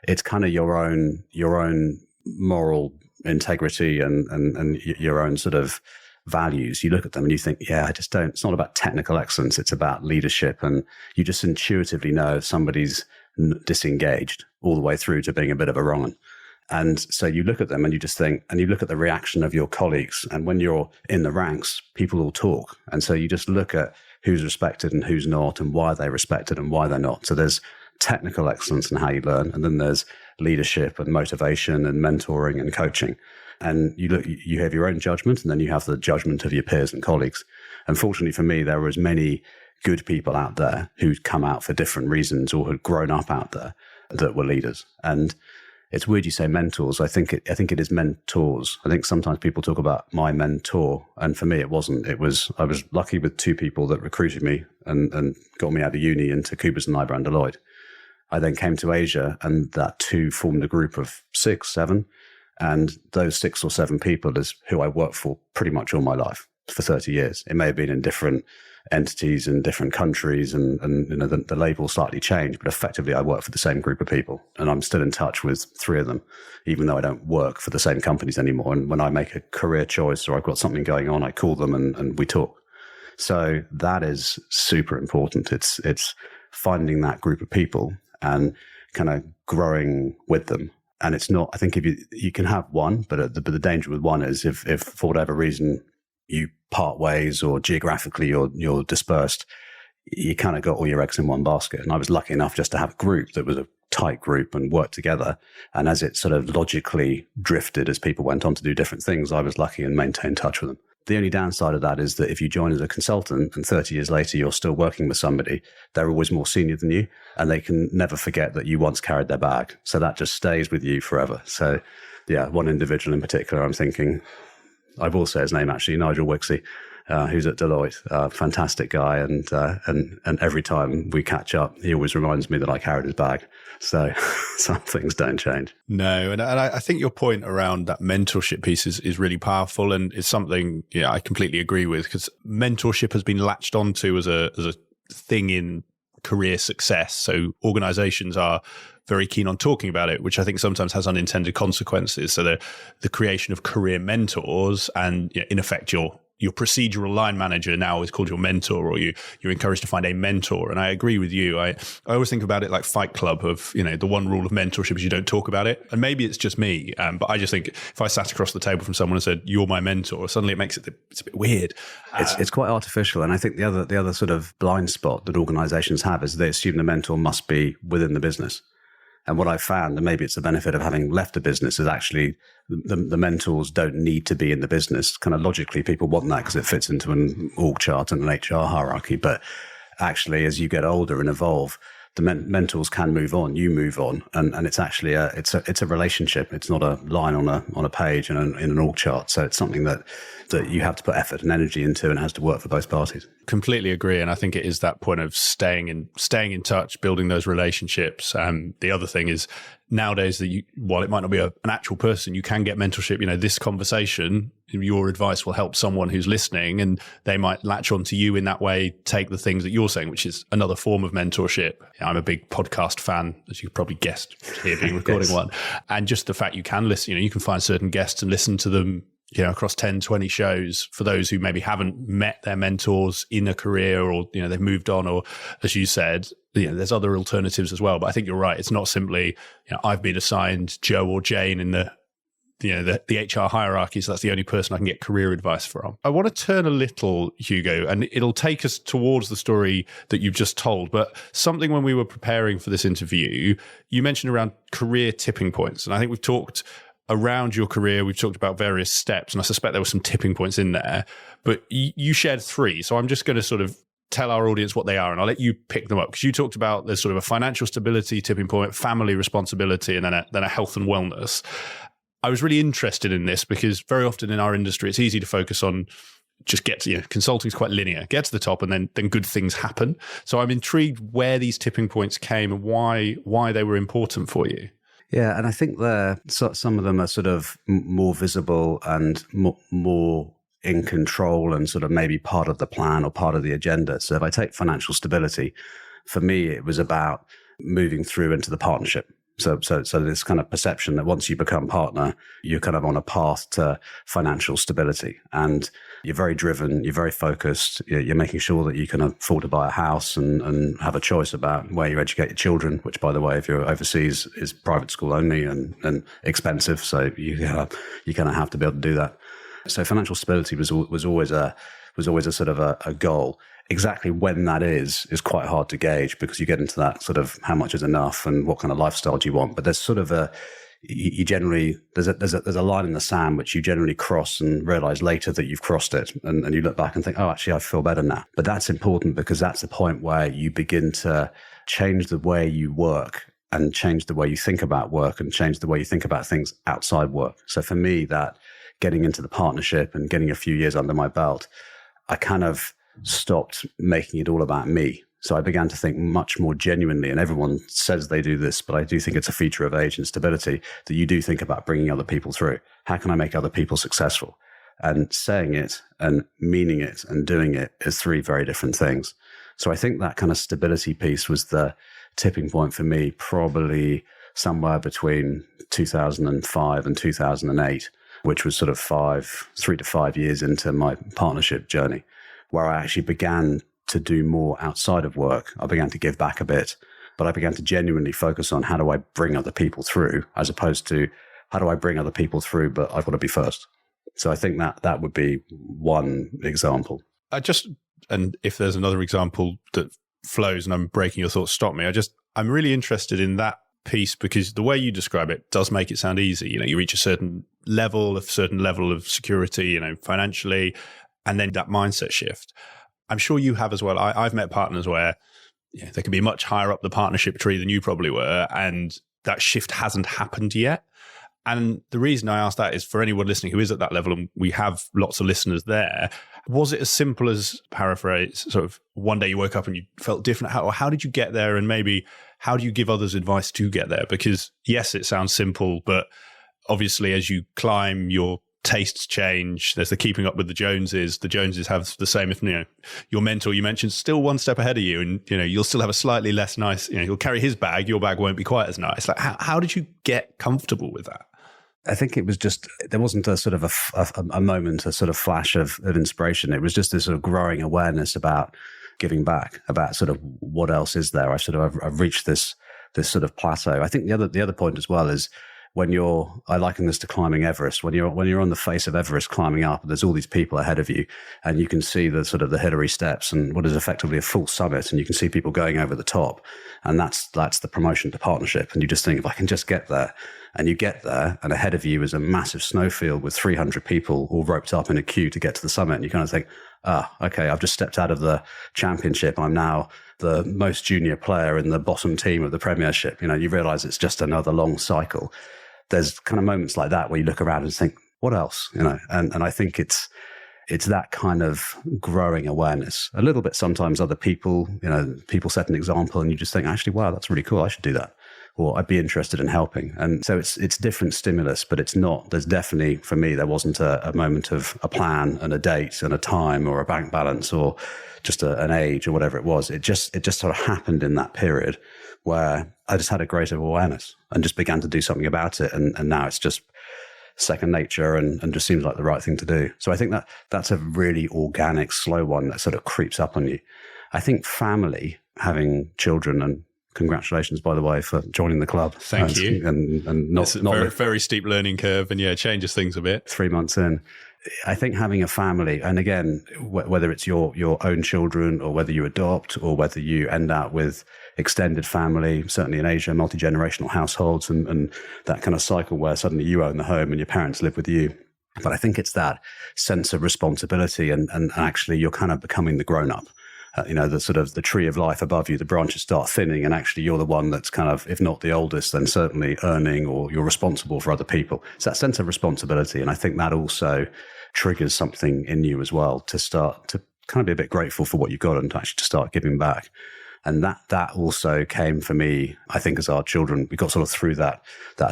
it's kind of your own moral integrity and your own sort of values. You look at them and you think, yeah, it's not about technical excellence. It's about leadership. And you just intuitively know if somebody's disengaged all the way through to being a bit of a wrong one. And so you look at them and you just think, and you look at the reaction of your colleagues. And when you're in the ranks, people will talk. And so you just look at who's respected and who's not, and why they're respected and why they're not. So there's technical excellence in how you learn. And then there's leadership and motivation and mentoring and coaching. And you have your own judgment, and then you have the judgment of your peers and colleagues. Unfortunately for me, there were as many good people out there who'd come out for different reasons or had grown up out there that were leaders. And it's weird you say mentors. I think it is mentors. I think sometimes people talk about my mentor, and for me it wasn't. I was lucky with 2 people that recruited me and got me out of uni into Kubers and Nyberg and Deloitte. I then came to Asia, and that 2 formed a group of 6, 7, and those 6 or 7 people is who I worked for pretty much all my life for 30 years. It may have been in different entities in different countries, and the label slightly changed, but effectively I work for the same group of people, and I'm still in touch with 3 of them, even though I don't work for the same companies anymore. And when I make a career choice or I've got something going on, I call them and we talk. So that is super important. It's finding that group of people and kind of growing with them. And it's not, I think if you can have one, but the danger with one is if for whatever reason you part ways or geographically you're dispersed, you kind of got all your eggs in one basket. And I was lucky enough just to have a group that was a tight group and worked together. And as it sort of logically drifted as people went on to do different things, I was lucky and maintained touch with them. The only downside of that is that if you join as a consultant and 30 years later you're still working with somebody, they're always more senior than you, and they can never forget that you once carried their bag. So that just stays with you forever. So yeah, one individual in particular, I'm thinking, I will say his name actually, Nigel Wixie, who's at Deloitte, fantastic guy. And every time we catch up, he always reminds me that I carried his bag. So some things don't change. No, and I think your point around that mentorship piece is really powerful, and it's something I completely agree with, because mentorship has been latched onto as a thing in career success. So organizations are very keen on talking about it, which I think sometimes has unintended consequences. So the creation of career mentors, and in effect, you're your procedural line manager now is called your mentor, or you're encouraged to find a mentor. And I agree with you. I always think about it like Fight Club of, the one rule of mentorship is you don't talk about it. And maybe it's just me, but I just think if I sat across the table from someone and said, you're my mentor, suddenly it makes it's a bit weird. It's quite artificial. And I think the other sort of blind spot that organizations have is they assume the mentor must be within the business. And what I've found, and maybe it's the benefit of having left a business, is actually the mentors don't need to be in the business. Kind of logically, people want that because it fits into an org chart and an HR hierarchy. But actually, as you get older and evolve, the mentors can move on. You move on, and it's actually it's a relationship. It's not a line on a page and in an org chart. So it's something that you have to put effort and energy into, and has to work for both parties. Completely agree, and I think it is that point of staying in touch, building those relationships. The other thing is nowadays that while it might not be an actual person, you can get mentorship. This conversation, your advice will help someone who's listening, and they might latch onto you in that way, take the things that you're saying, which is another form of mentorship. I'm a big podcast fan, as you probably guessed here, being recording one. And just the fact you can listen, you can find certain guests and listen to them, across 10, 20 shows for those who maybe haven't met their mentors in a career, or, they've moved on, or as you said, there's other alternatives as well. But I think you're right. It's not simply, I've been assigned Joe or Jane in the HR hierarchy, so that's the only person I can get career advice from. I want to turn a little, Hugo, and it'll take us towards the story that you've just told, but something when we were preparing for this interview, you mentioned around career tipping points. And I think we've talked around your career, we've talked about various steps, and I suspect there were some tipping points in there, but you shared 3. So I'm just going to sort of tell our audience what they are, and I'll let you pick them up, because you talked about there's sort of a financial stability tipping point, family responsibility, and then a health and wellness. I was really interested in this because very often in our industry, it's easy to focus on just get to, consulting is quite linear, get to the top and then good things happen. So I'm intrigued where these tipping points came and why they were important for you. Yeah, and I think some of them are sort of more visible and more in control and sort of maybe part of the plan or part of the agenda. So if I take financial stability, for me, it was about moving through into the partnership. So this kind of perception that once you become partner, you're kind of on a path to financial stability, and you're very driven, you're very focused, you're making sure that you can afford to buy a house and have a choice about where you educate your children, which, by the way, if you're overseas, is private school only and expensive. So you kind of have to be able to do that. So financial stability was always a sort of a goal. Exactly when that is quite hard to gauge, because you get into that sort of how much is enough and what kind of lifestyle do you want. But there's sort of you generally there's a line in the sand which you generally cross and realize later that you've crossed it, and you look back and think, oh, actually I feel better now. But that's important because that's the point where you begin to change the way you work and change the way you think about work and change the way you think about things outside work. So for me, that getting into the partnership and getting a few years under my belt, I kind of stopped making it all about me. So I began to think much more genuinely, and everyone says they do this, but I do think it's a feature of age and stability that you do think about bringing other people through. How can I make other people successful? And saying it and meaning it and doing it is 3 very different things. So I think that kind of stability piece was the tipping point for me, probably somewhere between 2005 and 2008, which was sort of 3 to 5 years into my partnership journey, where I actually began to do more outside of work. I began to give back a bit, but I began to genuinely focus on how do I bring other people through, as opposed to how do I bring other people through, but I've got to be first. So I think that would be one example. And if there's another example that flows and I'm breaking your thoughts, stop me. I'm really interested in that piece, because the way you describe it does make it sound easy. You reach a certain level of security, financially, and then that mindset shift. I'm sure you have as well. I've met partners where they can be much higher up the partnership tree than you probably were, and that shift hasn't happened yet. And the reason I ask that is for anyone listening who is at that level, and we have lots of listeners there, was it as simple as, paraphrase, sort of one day you woke up and you felt different? How did you get there? And maybe how do you give others advice to get there? Because yes, it sounds simple, but obviously as you climb, your tastes change. There's the keeping up with the Joneses. The Joneses have the same, if your mentor you mentioned still one step ahead of you, and you'll still have a slightly less nice, he'll carry his bag, your bag won't be quite as nice. Like how did you get comfortable with that? I think it was just, there wasn't a sort of a moment, a sort of flash of inspiration. It was just this sort of growing awareness about giving back, about sort of what else is there. I've reached this sort of plateau. I think the other point as well is I liken this to climbing Everest. When you're on the face of Everest climbing up, there's all these people ahead of you, and you can see the sort of the Hillary steps and what is effectively a full summit, and you can see people going over the top, and that's the promotion to partnership. And you just think, if I can just get there, and you get there, and ahead of you is a massive snowfield with 300 people all roped up in a queue to get to the summit, and you kind of think, okay, I've just stepped out of the championship. I'm now the most junior player in the bottom team of the Premiership. You realize it's just another long cycle. There's kind of moments like that where you look around and think, what else? And I think it's that kind of growing awareness. A little bit sometimes other people, people set an example and you just think, actually, wow, that's really cool. I should do that. Or I'd be interested in helping. And so it's different stimulus, but it's not, there's definitely, for me, there wasn't a moment of a plan and a date and a time or a bank balance or just an age or whatever it was. It just sort of happened in that period where I just had a greater awareness and just began to do something about it. And now it's just second nature and just seems like the right thing to do. So I think that's a really organic, slow one that sort of creeps up on you. I think family, having children, and congratulations, by the way, for joining the club. Thank you. And not it's a very steep learning curve, and it changes things a bit. 3 months in. I think having a family, and again, whether it's your own children or whether you adopt or whether you end up with extended family, certainly in Asia, multi-generational households and that kind of cycle where suddenly you own the home and your parents live with you. But I think it's that sense of responsibility and actually you're kind of becoming the grown-up. The sort of the tree of life above you, the branches start thinning, and actually you're the one that's kind of, if not the oldest, then certainly earning, or you're responsible for other people. It's that sense of responsibility. And I think that also triggers something in you as well to start to kind of be a bit grateful for what you've got and to actually to start giving back. And that also came for me, I think, as our children, we got sort of through that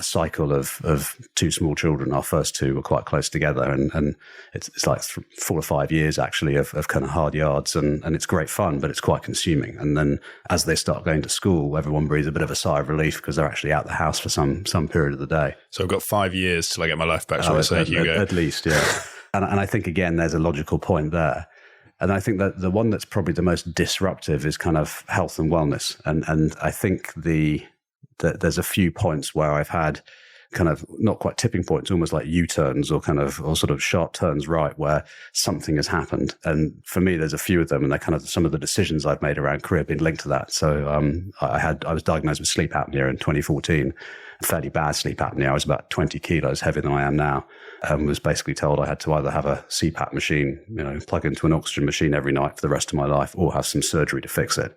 cycle of two small children. Our first two were quite close together, and it's like 4 or 5 years actually of kind of hard yards, and it's great fun, but it's quite consuming. And then as they start going to school, everyone breathes a bit of a sigh of relief because they're actually out the house for some period of the day. So I've got 5 years till I get my life back, shall I say, Hugo? At least, yeah. And I think, again, there's a logical point there. And I think that the one that's probably the most disruptive is kind of health and wellness. And I think there's a few points where I've had kind of not quite tipping points, almost like U-turns or sort of sharp turns right, where something has happened. And for me, there's a few of them, and they're kind of some of the decisions I've made around career been linked to that. So I was diagnosed with sleep apnea in 2014. Fairly bad sleep apnea. I was about 20 kilos heavier than I am now. Was basically told I had to either have a CPAP machine, plug into an oxygen machine every night for the rest of my life, or have some surgery to fix it.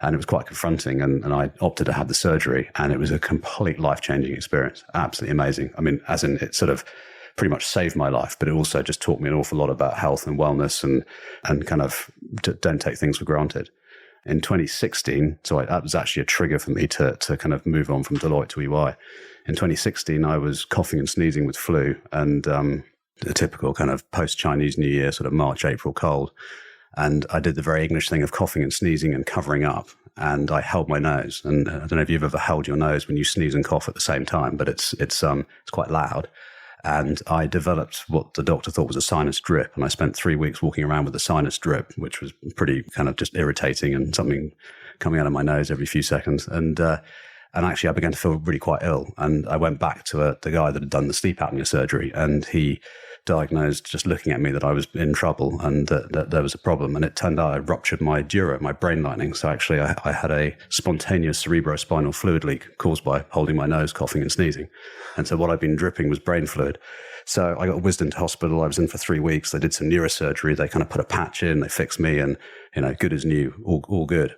And it was quite confronting, and I opted to have the surgery, and it was a complete life-changing experience. Absolutely amazing. I mean, as in it sort of pretty much saved my life, but it also just taught me an awful lot about health and wellness and kind of don't take things for granted. In 2016, that was actually a trigger for me to kind of move on from Deloitte to EY. In 2016, I was coughing and sneezing with flu and the typical kind of post-Chinese New Year, sort of March, April cold. And I did the very English thing of coughing and sneezing and covering up. And I held my nose. And I don't know if you've ever held your nose when you sneeze and cough at the same time, but it's quite loud. And I developed what the doctor thought was a sinus drip. And I spent 3 weeks walking around with a sinus drip, which was pretty kind of just irritating and something coming out of my nose every few seconds. And actually I began to feel really quite ill. And I went back to the guy that had done the sleep apnea surgery, and he diagnosed, just looking at me, that I was in trouble and that there was a problem. And it turned out I ruptured my dura, my brain lining. So actually I had a spontaneous cerebrospinal fluid leak caused by holding my nose, coughing and sneezing. And so what I'd been dripping was brain fluid. So I got whizzed into hospital. I was in for 3 weeks. They did some neurosurgery. They kind of put a patch in. They fixed me, and, good as new, all good.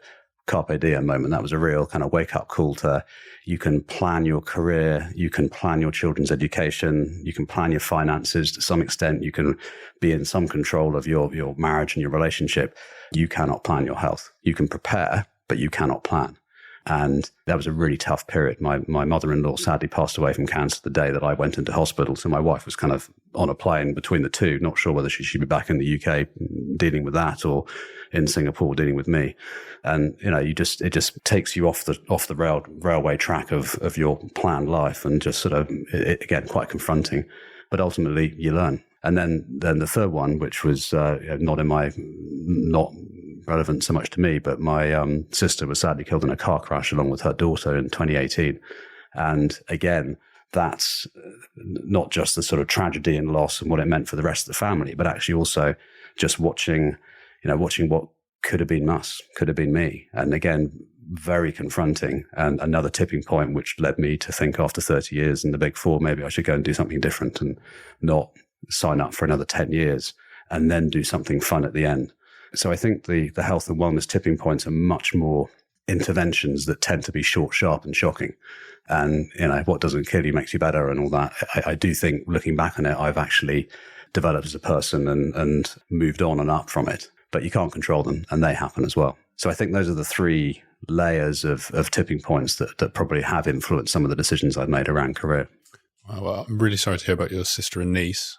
Carpe diem moment. That was a real kind of wake up call to, you can plan your career, you can plan your children's education, you can plan your finances to some extent, you can be in some control of your marriage and your relationship. You cannot plan your health. You can prepare, but you cannot plan. And that was a really tough period. My mother-in-law sadly passed away from cancer the day that I went into hospital. So my wife was kind of on a plane between the two, not sure whether she should be back in the UK dealing with that, or in Singapore dealing with me. And, it just takes you off the railway track of your planned life, and just sort of, again, quite confronting, but ultimately you learn. And then the third one, which was not relevant so much to me, but my sister was sadly killed in a car crash along with her daughter in 2018. And again, that's not just the sort of tragedy and loss and what it meant for the rest of the family, but actually also just watching what could have been us, could have been me. And again, very confronting, and another tipping point, which led me to think after 30 years in the Big Four, maybe I should go and do something different and not sign up for another 10 years and then do something fun at the end. So I think the health and wellness tipping points are much more interventions that tend to be short, sharp and shocking. And, what doesn't kill you makes you better and all that. I do think, looking back on it, I've actually developed as a person and moved on and up from it. But you can't control them, and they happen as well. So I think those are the three layers of tipping points that probably have influenced some of the decisions I've made around career. Well, I'm really sorry to hear about your sister and niece.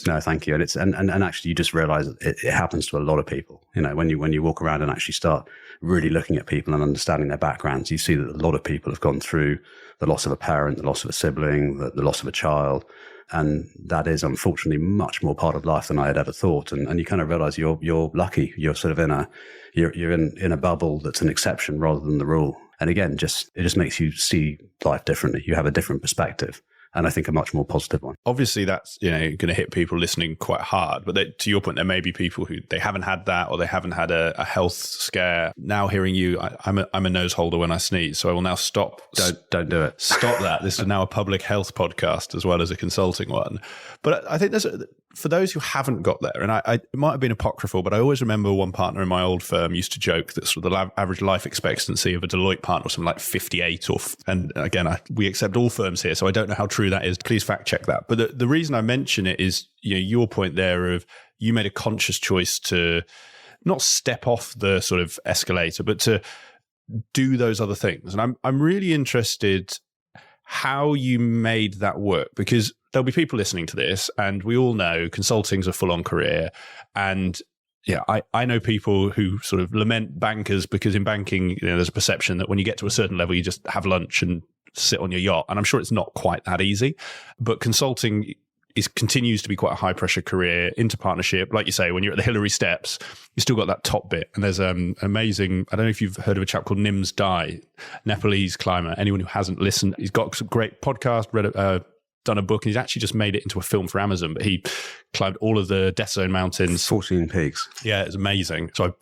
No, thank you. And actually, you just realise it happens to a lot of people. When you walk around and actually start really looking at people and understanding their backgrounds, you see that a lot of people have gone through the loss of a parent, the loss of a sibling, the loss of a child. And that is unfortunately much more part of life than I had ever thought. And you kind of realise you're lucky. You're sort of you're in a bubble that's an exception rather than the rule. And again, it just makes you see life differently. You have a different perspective. And I think a much more positive one. Obviously, that's going to hit people listening quite hard. But to your point, there may be people who they haven't had that, or they haven't had a health scare. Now, hearing you, I'm a nose holder when I sneeze, so I will now stop. Don't do it. Stop that. This is now a public health podcast as well as a consulting one. But I think for those who haven't got there, and it might have been apocryphal, but I always remember one partner in my old firm used to joke that sort of the average life expectancy of a Deloitte partner was something like 58. And again, we accept all firms here, so I don't know how true that is. Please fact check that. But the reason I mention it is, your point there of you made a conscious choice to not step off the sort of escalator, but to do those other things. And I'm really interested how you made that work, because there'll be people listening to this, and we all know consulting's a full-on career. And I know people who sort of lament bankers, because in banking, there's a perception that when you get to a certain level, you just have lunch and sit on your yacht. And I'm sure it's not quite that easy. But consulting continues to be quite a high-pressure career into partnership. Like you say, when you're at the Hillary steps, you still got that top bit. And there's amazing, I don't know if you've heard of a chap called Nims Dai, Nepalese climber. Anyone who hasn't listened, he's got some great podcast, done a book, and he's actually just made it into a film for Amazon. But he climbed all of the Death Zone mountains. 14 peaks. Yeah, it's amazing. So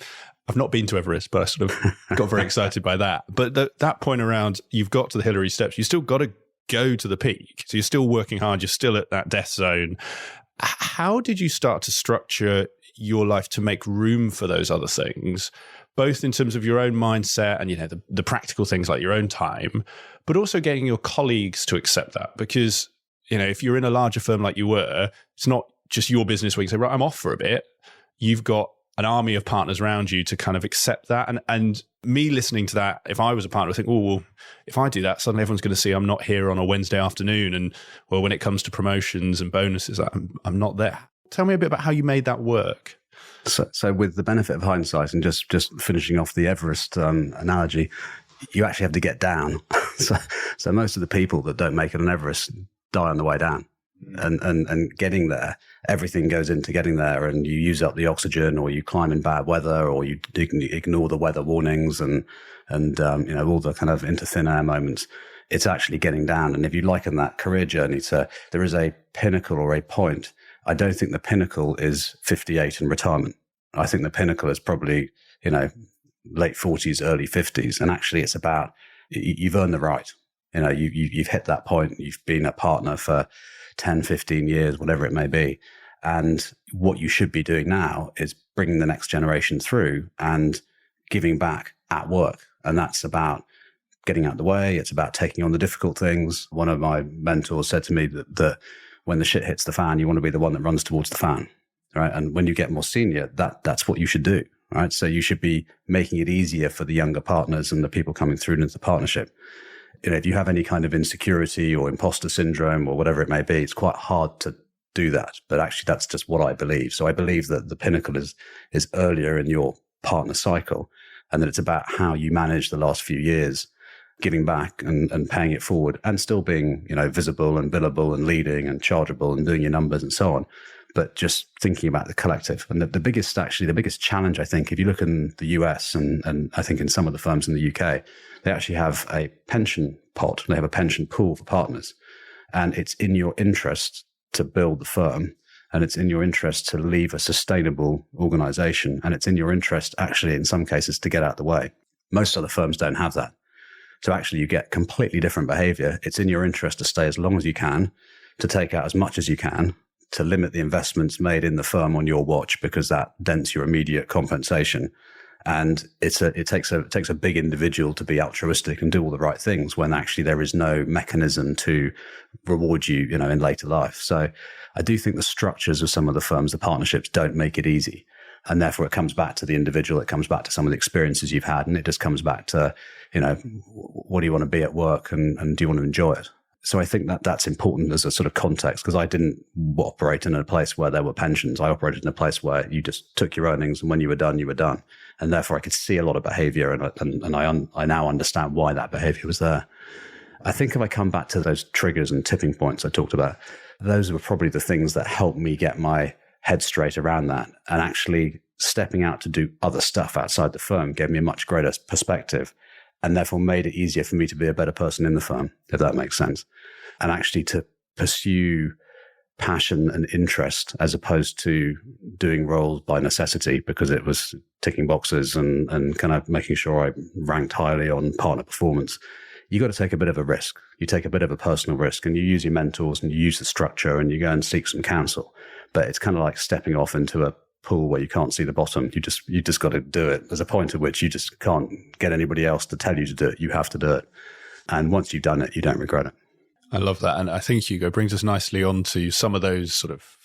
I've not been to Everest, but I sort of got very excited by that. But that point around, you've got to the Hillary steps, you still got to go to the peak. So you're still working hard, you're still at that death zone. How did you start to structure your life to make room for those other things, both in terms of your own mindset and, the practical things like your own time, but also getting your colleagues to accept that? Because, if you're in a larger firm like you were, it's not just your business where you say, right, I'm off for a bit. You've got an army of partners around you to kind of accept that. And me listening to that, if I was a partner, I think, oh, well, if I do that, suddenly everyone's going to see I'm not here on a Wednesday afternoon. And, well, when it comes to promotions and bonuses, I'm not there. Tell me a bit about how you made that work. So with the benefit of hindsight, and just finishing off the Everest analogy, you actually have to get down. So most of the people that don't make it on Everest die on the way down. And getting there, everything goes into getting there, and you use up the oxygen, or you climb in bad weather, or you ignore the weather warnings and all the kind of into thin air moments. It's actually getting down. And if you liken that career journey to, there is a pinnacle or a point. I don't think the pinnacle is 58 and retirement. I think the pinnacle is probably, late 40s, early 50s. And actually it's about, you've earned the right. You've hit that point. You've been a partner for 10, 15 years, whatever it may be. And what you should be doing now is bringing the next generation through and giving back at work. And that's about getting out of the way. It's about taking on the difficult things. One of my mentors said to me that when the shit hits the fan, you want to be the one that runs towards the fan, right? And when you get more senior, that's what you should do, right? So you should be making it easier for the younger partners and the people coming through into the partnership. If you have any kind of insecurity or imposter syndrome or whatever it may be, it's quite hard to do that, but actually that's just what I believe. So I believe that the pinnacle is earlier in your partner cycle, and that it's about how you manage the last few years, giving back and paying it forward, and still being, visible and billable and leading and chargeable and doing your numbers and so on, but just thinking about the collective. And the biggest challenge, I think, if you look in the US and I think in some of the firms in the UK, they actually have a pension pot. They have a pension pool for partners, and it's in your interest to build the firm, and it's in your interest to leave a sustainable organization, and it's in your interest, actually, in some cases, to get out of the way. Most other firms don't have that. So actually you get completely different behavior. It's in your interest to stay as long as you can, to take out as much as you can, to limit the investments made in the firm on your watch, because that dents your immediate compensation. And it takes a big individual to be altruistic and do all the right things when actually there is no mechanism to reward you, in later life. So I do think the structures of some of the firms, the partnerships, don't make it easy. And therefore it comes back to the individual. It comes back to some of the experiences you've had. And it just comes back to, what do you want to be at work, and do you want to enjoy it? So I think that that's important as a sort of context, because I didn't operate in a place where there were pensions. I operated in a place where you just took your earnings, and when you were done, you were done. And therefore I could see a lot of behavior, and I now understand why that behavior was there. I think if I come back to those triggers and tipping points I talked about, those were probably the things that helped me get my head straight around that. And actually stepping out to do other stuff outside the firm gave me a much greater perspective, and therefore made it easier for me to be a better person in the firm, if that makes sense. And actually to pursue passion and interest as opposed to doing roles by necessity, because it was ticking boxes and kind of making sure I ranked highly on partner performance. You got to take a bit of a risk. You take a bit of a personal risk, and you use your mentors and you use the structure and you go and seek some counsel. But it's kind of like stepping off into a pool where you can't see the bottom. You just got to do it. There's a point at which you just can't get anybody else to tell you to do it. You have to do it. And once you've done it, you don't regret it. I love that. And I think, Hugo, brings us nicely on to some of those sort of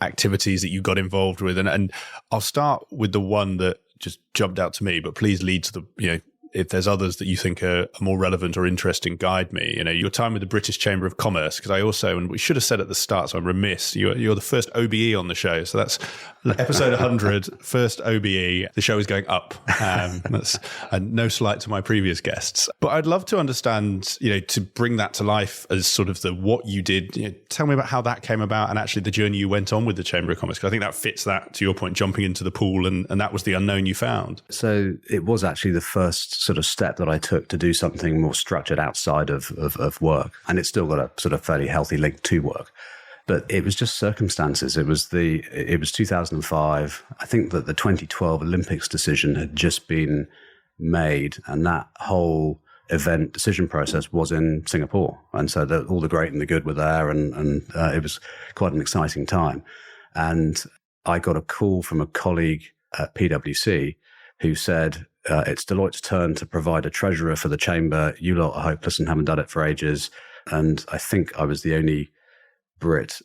activities that you got involved with. And I'll start with the one that just jumped out to me, but please lead to the, if there's others that you think are more relevant or interesting, guide me. Your time with the British Chamber of Commerce, because I also, and we should have said at the start, so I'm remiss, you're the first OBE on the show. So that's episode 100, first OBE. The show is going up. That's no slight to my previous guests. But I'd love to understand, to bring that to life as sort of what you did. Tell me about how that came about, and actually the journey you went on with the Chamber of Commerce, because I think that fits that, to your point, jumping into the pool, and that was the unknown you found. So it was actually the first sort of step that I took to do something more structured outside of work. And it's still got a sort of fairly healthy link to work. But it was just circumstances. It was 2005. I think that the 2012 Olympics decision had just been made, and that whole event decision process was in Singapore. And so all the great and the good were there, and it was quite an exciting time. And I got a call from a colleague at PwC who said, it's Deloitte's turn to provide a treasurer for the chamber. You lot are hopeless and haven't done it for ages. And I think I was the only Brit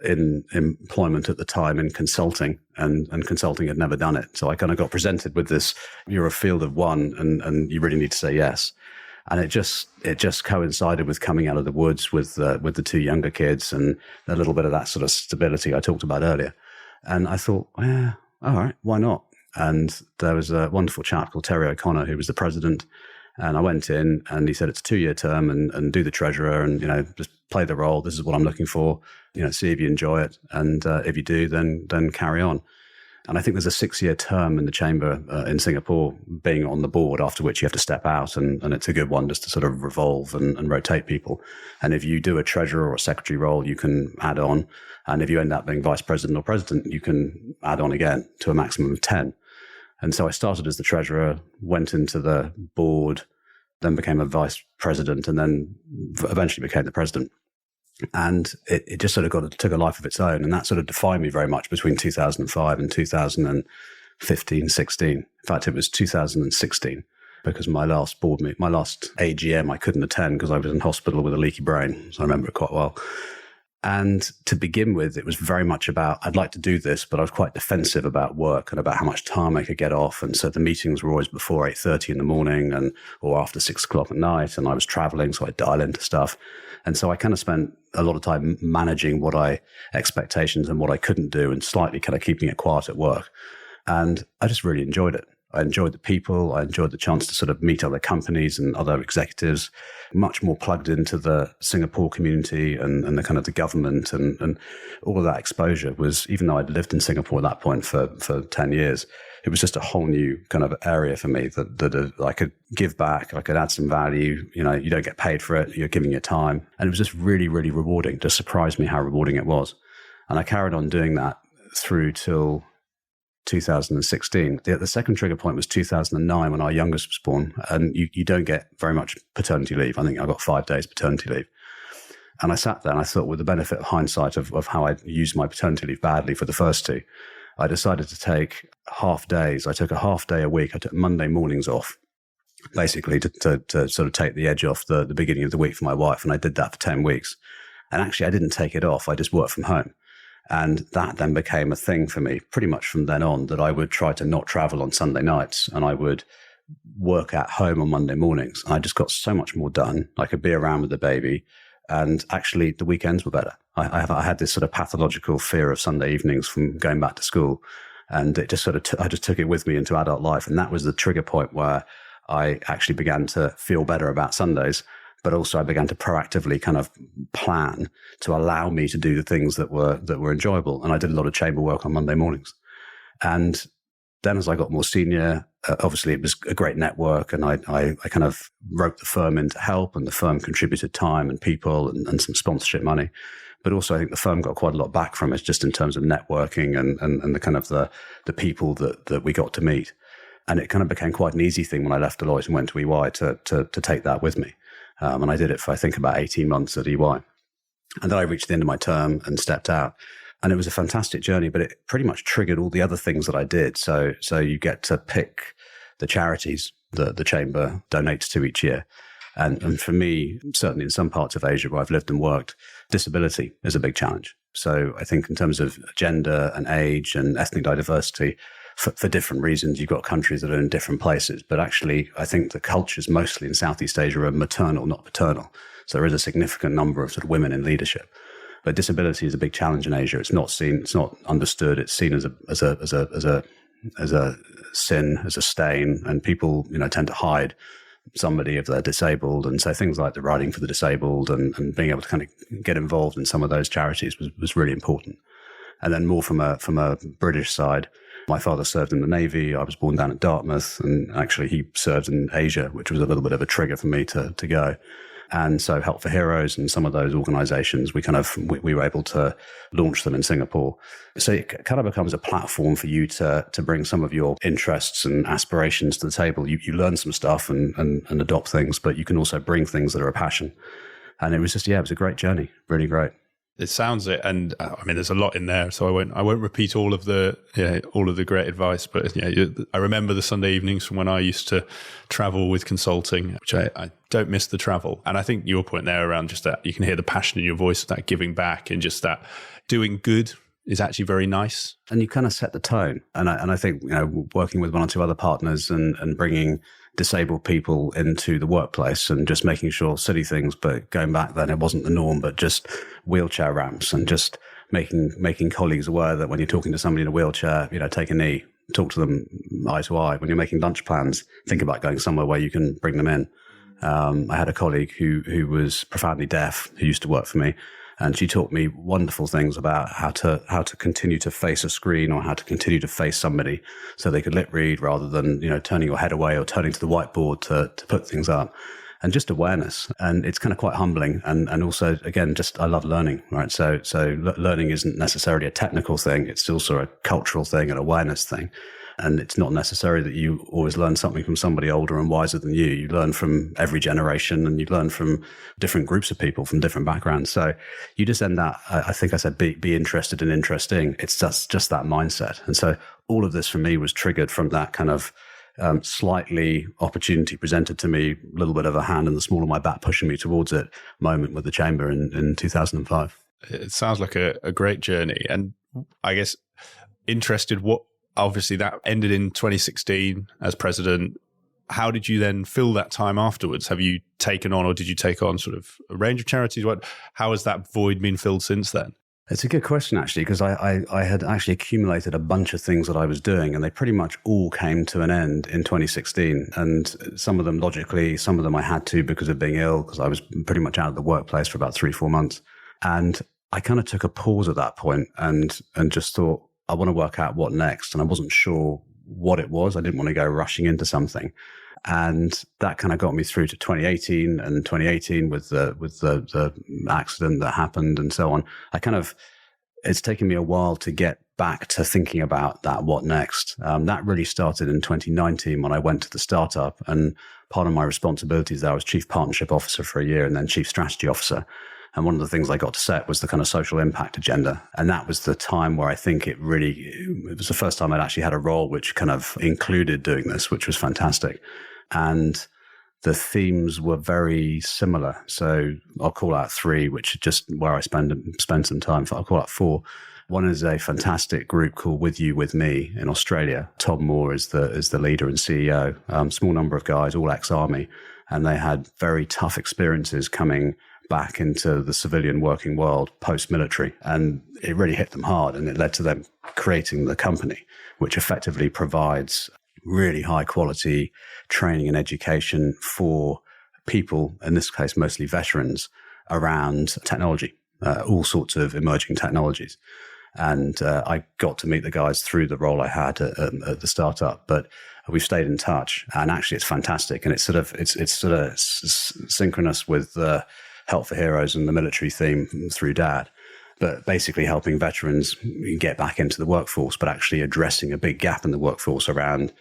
in employment at the time in consulting, and consulting had never done it. So I kind of got presented with this, you're a field of one, and you really need to say yes. And it just coincided with coming out of the woods with the two younger kids and a little bit of that sort of stability I talked about earlier. And I thought, yeah, all right, why not? And there was a wonderful chap called Terry O'Connor, who was the president. And I went in, and he said, it's a 2-year term, and do the treasurer, and, just play the role. This is what I'm looking for, see if you enjoy it. And if you do, then carry on. And I think there's a 6-year term in the chamber in Singapore, being on the board, after which you have to step out. And it's a good one just to sort of revolve and rotate people. And if you do a treasurer or a secretary role, you can add on. And if you end up being vice president or president, you can add on again to a maximum of 10. And so I started as the treasurer, went into the board, then became a vice president, and then eventually became the president. And it just sort of took a life of its own. And that sort of defined me very much between 2005 and 2015, 16. In fact, it was 2016, because my last board meeting, my last AGM, I couldn't attend because I was in hospital with a leaky brain. So I remember it quite well. And to begin with, it was very much about, I'd like to do this, but I was quite defensive about work and about how much time I could get off. And so the meetings were always before 8:30 in the morning or after 6 o'clock at night. And I was traveling, so I'd dial into stuff. And so I kind of spent a lot of time managing expectations and what I couldn't do, and slightly kind of keeping it quiet at work. And I just really enjoyed it. I enjoyed the people. I enjoyed the chance to sort of meet other companies and other executives, much more plugged into the Singapore community and the kind of the government and all of that exposure was, even though I'd lived in Singapore at that point for 10 years, it was just a whole new kind of area for me that I could give back. I could add some value. You know, you don't get paid for it. You're giving your time. And it was just really, really rewarding. Just surprised me how rewarding it was. And I carried on doing that through till 2016. The second trigger point was 2009 when our youngest was born, and you don't get very much paternity leave. I think I got 5 days paternity leave. And I sat there and I thought, with the benefit of hindsight of how I used my paternity leave badly for the first two, I decided to take half days. I took a half day a week. I took Monday mornings off, basically to sort of take the edge off the beginning of the week for my wife. And I did that for 10 weeks. And actually, I didn't take it off. I just worked from home. And that then became a thing for me pretty much from then on, that I would try to not travel on Sunday nights and I would work at home on Monday mornings. And I just got so much more done. I could be around with the baby, and actually the weekends were better. I had this sort of pathological fear of Sunday evenings from going back to school. And it just sort of, I just took it with me into adult life. And that was the trigger point where I actually began to feel better about Sundays. But also I began to proactively kind of plan to allow me to do the things that were enjoyable. And I did a lot of chamber work on Monday mornings. And then as I got more senior, obviously it was a great network, and I kind of roped the firm in to help, and the firm contributed time and people and some sponsorship money. But also I think the firm got quite a lot back from it, just in terms of networking and the kind of the people that we got to meet. And it kind of became quite an easy thing when I left Deloitte and went to EY to take that with me. And I did it for, I think, about 18 months at EY. And then I reached the end of my term and stepped out. And it was a fantastic journey, but it pretty much triggered all the other things that I did. So you get to pick the charities that the Chamber donates to each year. And for me, certainly in some parts of Asia where I've lived and worked, disability is a big challenge. So I think in terms of gender and age and ethnic diversity, for different reasons, you've got countries that are in different places. But actually, I think the cultures mostly in Southeast Asia are maternal, not paternal. So there is a significant number of sort of women in leadership. But disability is a big challenge in Asia. It's not seen, it's not understood. It's seen as a sin, as a stain, and people, tend to hide somebody if they're disabled. And so things like the Riding for the Disabled and being able to kind of get involved in some of those charities was really important. And then more from a British side, my father served in the Navy. I was born down at Dartmouth, and actually he served in Asia, which was a little bit of a trigger for me to go. And so Help for Heroes and some of those organizations, we were able to launch them in Singapore. So it kind of becomes a platform for you to bring some of your interests and aspirations to the table. You learn some stuff and adopt things, but you can also bring things that are a passion. And it was just, it was a great journey, really great. It sounds it, and I mean, there's a lot in there, so I won't repeat all of the great advice. But I remember the Sunday evenings from when I used to travel with consulting, which I don't miss the travel. And I think your point there around just that you can hear the passion in your voice, that giving back, and just that doing good is actually very nice. And you kind of set the tone. And I think working with one or two other partners and bringing disabled people into the workplace and just making sure silly things, but going back then it wasn't the norm, but just wheelchair ramps and just making colleagues aware that when you're talking to somebody in a wheelchair, take a knee, talk to them eye to eye. When you're making lunch plans, think about going somewhere where you can bring them in. I had a colleague who was profoundly deaf who used to work for me. And she taught me wonderful things about how to continue to face a screen or how to continue to face somebody so they could lip read rather than, turning your head away or turning to the whiteboard to put things up. And just awareness. And it's kind of quite humbling. And also, again, just I love learning, right? So learning isn't necessarily a technical thing. It's also a cultural thing, an awareness thing. And it's not necessary that you always learn something from somebody older and wiser than you. You learn from every generation, and you learn from different groups of people from different backgrounds. So you just end that, I think I said, be interested in interesting. It's just that mindset. And so all of this for me was triggered from that kind of slightly opportunity presented to me, a little bit of a hand in the small of my back pushing me towards it moment with the Chamber in 2005. It sounds like a great journey. And I guess interested, obviously that ended in 2016 as president. how did you then fill that time afterwards? Have you taken on, or did you take on sort of a range of charities? How has that void been filled since then? It's a good question, actually, because I had actually accumulated a bunch of things that I was doing, and they pretty much all came to an end in 2016. And some of them logically, some of them I had to because of being ill, because I was pretty much out of the workplace for about 3-4 months. And I kind of took a pause at that point and just thought, I want to work out what next. And I wasn't sure what it was. I didn't want to go rushing into something. And that kind of got me through to 2018, and 2018 with the accident that happened and so on. It's taken me a while to get back to thinking about that, what next. That really started in 2019 when I went to the startup, and part of my responsibilities there, I was chief partnership officer for a year and then chief strategy officer. And one of the things I got to set was the kind of social impact agenda. And that was the time where I think it was the first time I'd actually had a role which kind of included doing this, which was fantastic. And the themes were very similar. So I'll call out 3, which is just where I spend some time. I'll call out 4. One is a fantastic group called With You, With Me in Australia. Tom Moore is the leader and CEO. Small number of guys, all ex-army. And they had very tough experiences coming back into the civilian working world post-military. And it really hit them hard, and it led to them creating the company, which effectively provides really high quality training and education for people, in this case, mostly veterans, around technology, all sorts of emerging technologies. And I got to meet the guys through the role I had at the startup, but we've stayed in touch, and actually it's fantastic. And it's sort of synchronous with Help for Heroes and the military theme through Dad, but basically helping veterans get back into the workforce, but actually addressing a big gap in the workforce around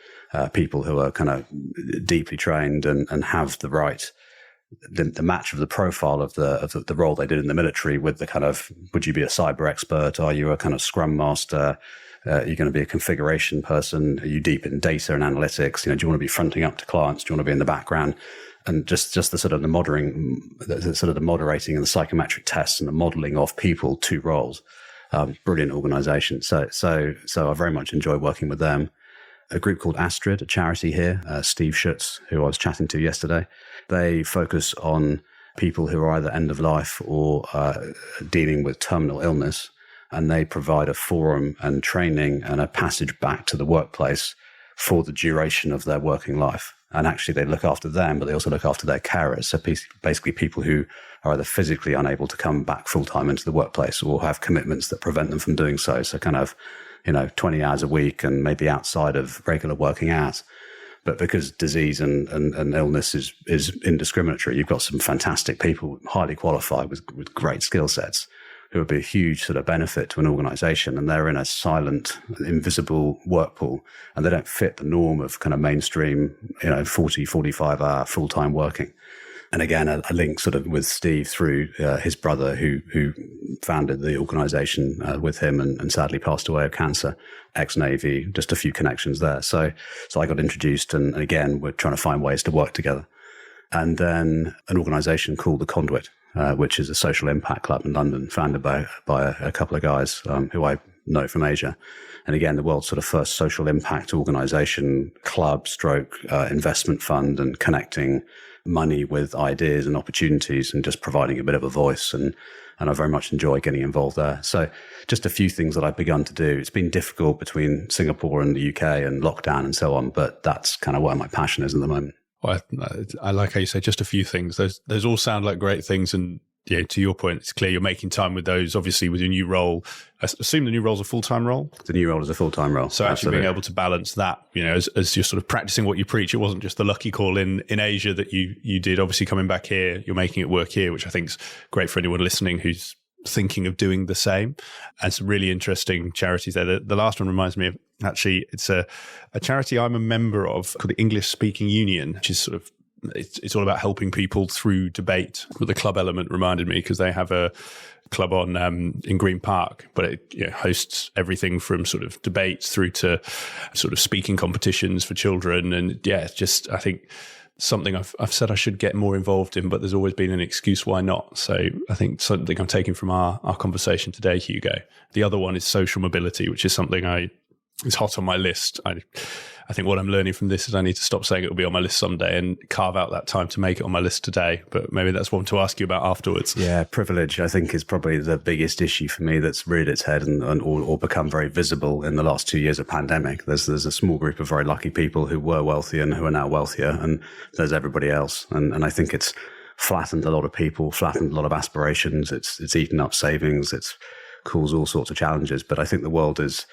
people who are kind of deeply trained and have the right, the match of the profile of the role they did in the military with the kind of, would you be a cyber expert? Are you a kind of scrum master? Are you going to be a configuration person? Are you deep in data and analytics? Do you want to be fronting up to clients? Do you want to be in the background? And just the sort of the moderating and the psychometric tests and the modeling of people to roles. Brilliant organization. So I very much enjoy working with them. A group called Astrid, a charity here, Steve Schutz, who I was chatting to yesterday. They focus on people who are either end of life or dealing with terminal illness. And they provide a forum and training and a passage back to the workplace for the duration of their working life. And actually, they look after them, but they also look after their carers. So basically people who are either physically unable to come back full-time into the workplace or have commitments that prevent them from doing so. So kind of, 20 hours a week and maybe outside of regular working hours. But because disease and illness is indiscriminatory, you've got some fantastic people, highly qualified with great skill sets, who would be a huge sort of benefit to an organization. And they're in a silent, invisible work pool, and they don't fit the norm of kind of mainstream, 40, 45 hour full-time working. And again, a link sort of with Steve through his brother who founded the organization with him and sadly passed away of cancer, ex-Navy, just a few connections there. So I got introduced, and again, we're trying to find ways to work together. And then an organization called The Conduit, which is a social impact club in London, founded by a couple of guys who I know from Asia. And again, the world's sort of first social impact organization, club stroke investment fund, and connecting money with ideas and opportunities and just providing a bit of a voice. And I very much enjoy getting involved there. So just a few things that I've begun to do. It's been difficult between Singapore and the UK and lockdown and so on, but that's kind of where my passion is at the moment. Well, I like how you say just a few things. Those all sound like great things. And to your point, it's clear you're making time with those, obviously, with your new role. I assume the new role is a full-time role? The new role is a full-time role. So actually being able to balance that, as you're sort of practicing what you preach, it wasn't just the lucky call in Asia that you did. Obviously coming back here, you're making it work here, which I think is great for anyone listening who's thinking of doing the same. And some really interesting charities there. The last one reminds me of, actually, it's a charity I'm a member of called the English Speaking Union, which is sort of, it's all about helping people through debate. But the club element reminded me because they have a club on in Green Park, but it hosts everything from sort of debates through to sort of speaking competitions for children. And it's just, I think, something I've said I should get more involved in, but there's always been an excuse why not. So I think something I'm taking from our conversation today, Hugo. The other one is social mobility, which is something is hot on my list. I think what I'm learning from this is I need to stop saying it will be on my list someday and carve out that time to make it on my list today. But maybe that's one to ask you about afterwards. Yeah, privilege, I think, is probably the biggest issue for me that's reared its head or become very visible in the last 2 years of pandemic. There's a small group of very lucky people who were wealthy and who are now wealthier, and there's everybody else. And I think it's flattened a lot of people, flattened a lot of aspirations. It's eaten up savings. It's caused all sorts of challenges. But I think the world is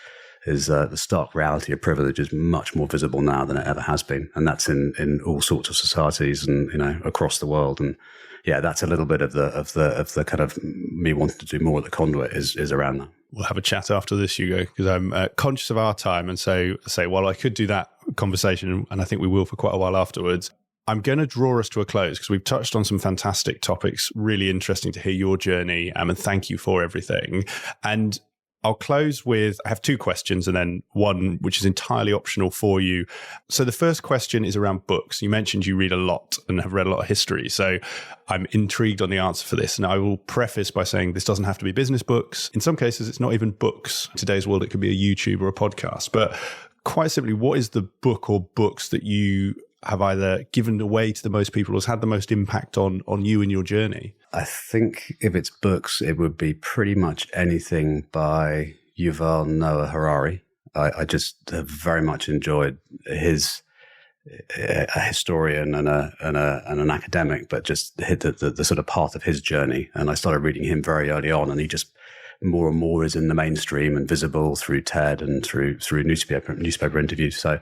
the stark reality of privilege is much more visible now than it ever has been, and that's in all sorts of societies and across the world. And yeah, that's a little bit of the kind of me wanting to do more at the Conduit is around that. We'll have a chat after this, Hugo, because I'm conscious of our time, and so while I could do that conversation, and I think we will for quite a while afterwards, I'm going to draw us to a close because we've touched on some fantastic topics. Really interesting to hear your journey, and thank you for everything. And I'll close with, I have 2 questions and then one which is entirely optional for you. So the first question is around books. You mentioned you read a lot and have read a lot of history. So I'm intrigued on the answer for this. And I will preface by saying this doesn't have to be business books. In some cases, it's not even books. In today's world, it could be a YouTube or a podcast. But quite simply, what is the book or books that you have either given away to the most people or has had the most impact on you and your journey? I think if it's books, it would be pretty much anything by Yuval Noah Harari. I just have very much enjoyed his a historian and an academic, but just hit the sort of path of his journey. And I started reading him very early on, and he just more and more is in the mainstream and visible through TED and through newspaper interviews. So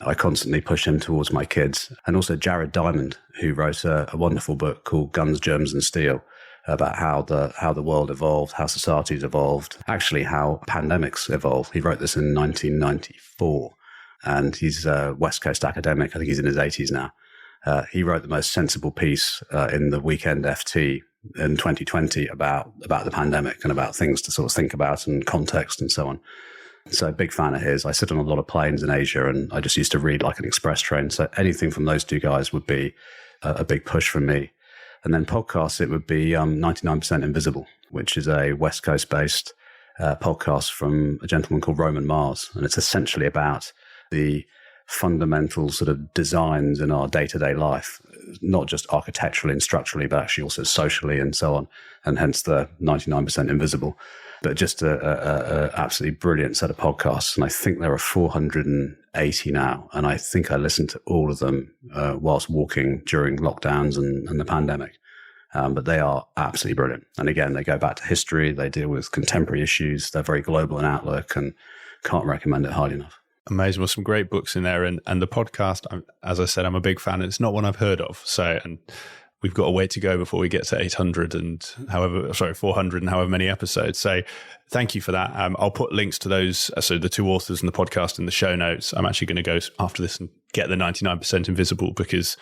I constantly push him towards my kids. And also Jared Diamond, who wrote a wonderful book called Guns, Germs and Steel, about how the world evolved, how societies evolved, actually how pandemics evolved. He wrote this in 1994, and he's a West Coast academic. I think he's in his 80s now. He wrote the most sensible piece in the Weekend FT in 2020 about the pandemic and about things to sort of think about and context and so on. So a big fan of his. I sit on a lot of planes in Asia, and I just used to read like an express train. So anything from those 2 guys would be a big push for me. And then podcasts, it would be 99% Invisible, which is a West Coast-based podcast from a gentleman called Roman Mars. And it's essentially about the fundamental sort of designs in our day-to-day life, not just architecturally and structurally, but actually also socially and so on, and hence the 99% Invisible. But just a absolutely brilliant set of podcasts. And I think there are 480 now. And I think I listened to all of them whilst walking during lockdowns and the pandemic. But they are absolutely brilliant. And again, they go back to history. They deal with contemporary issues. They're very global in outlook, and can't recommend it highly enough. Amazing. Well, some great books in there. And the podcast, as I said, I'm a big fan. It's not one I've heard of. So, and we've got a way to go before we get to 400 and however many episodes. So thank you for that. I'll put links to those. So the 2 authors and the podcast in the show notes. I'm actually going to go after this and get the 99% Invisible, because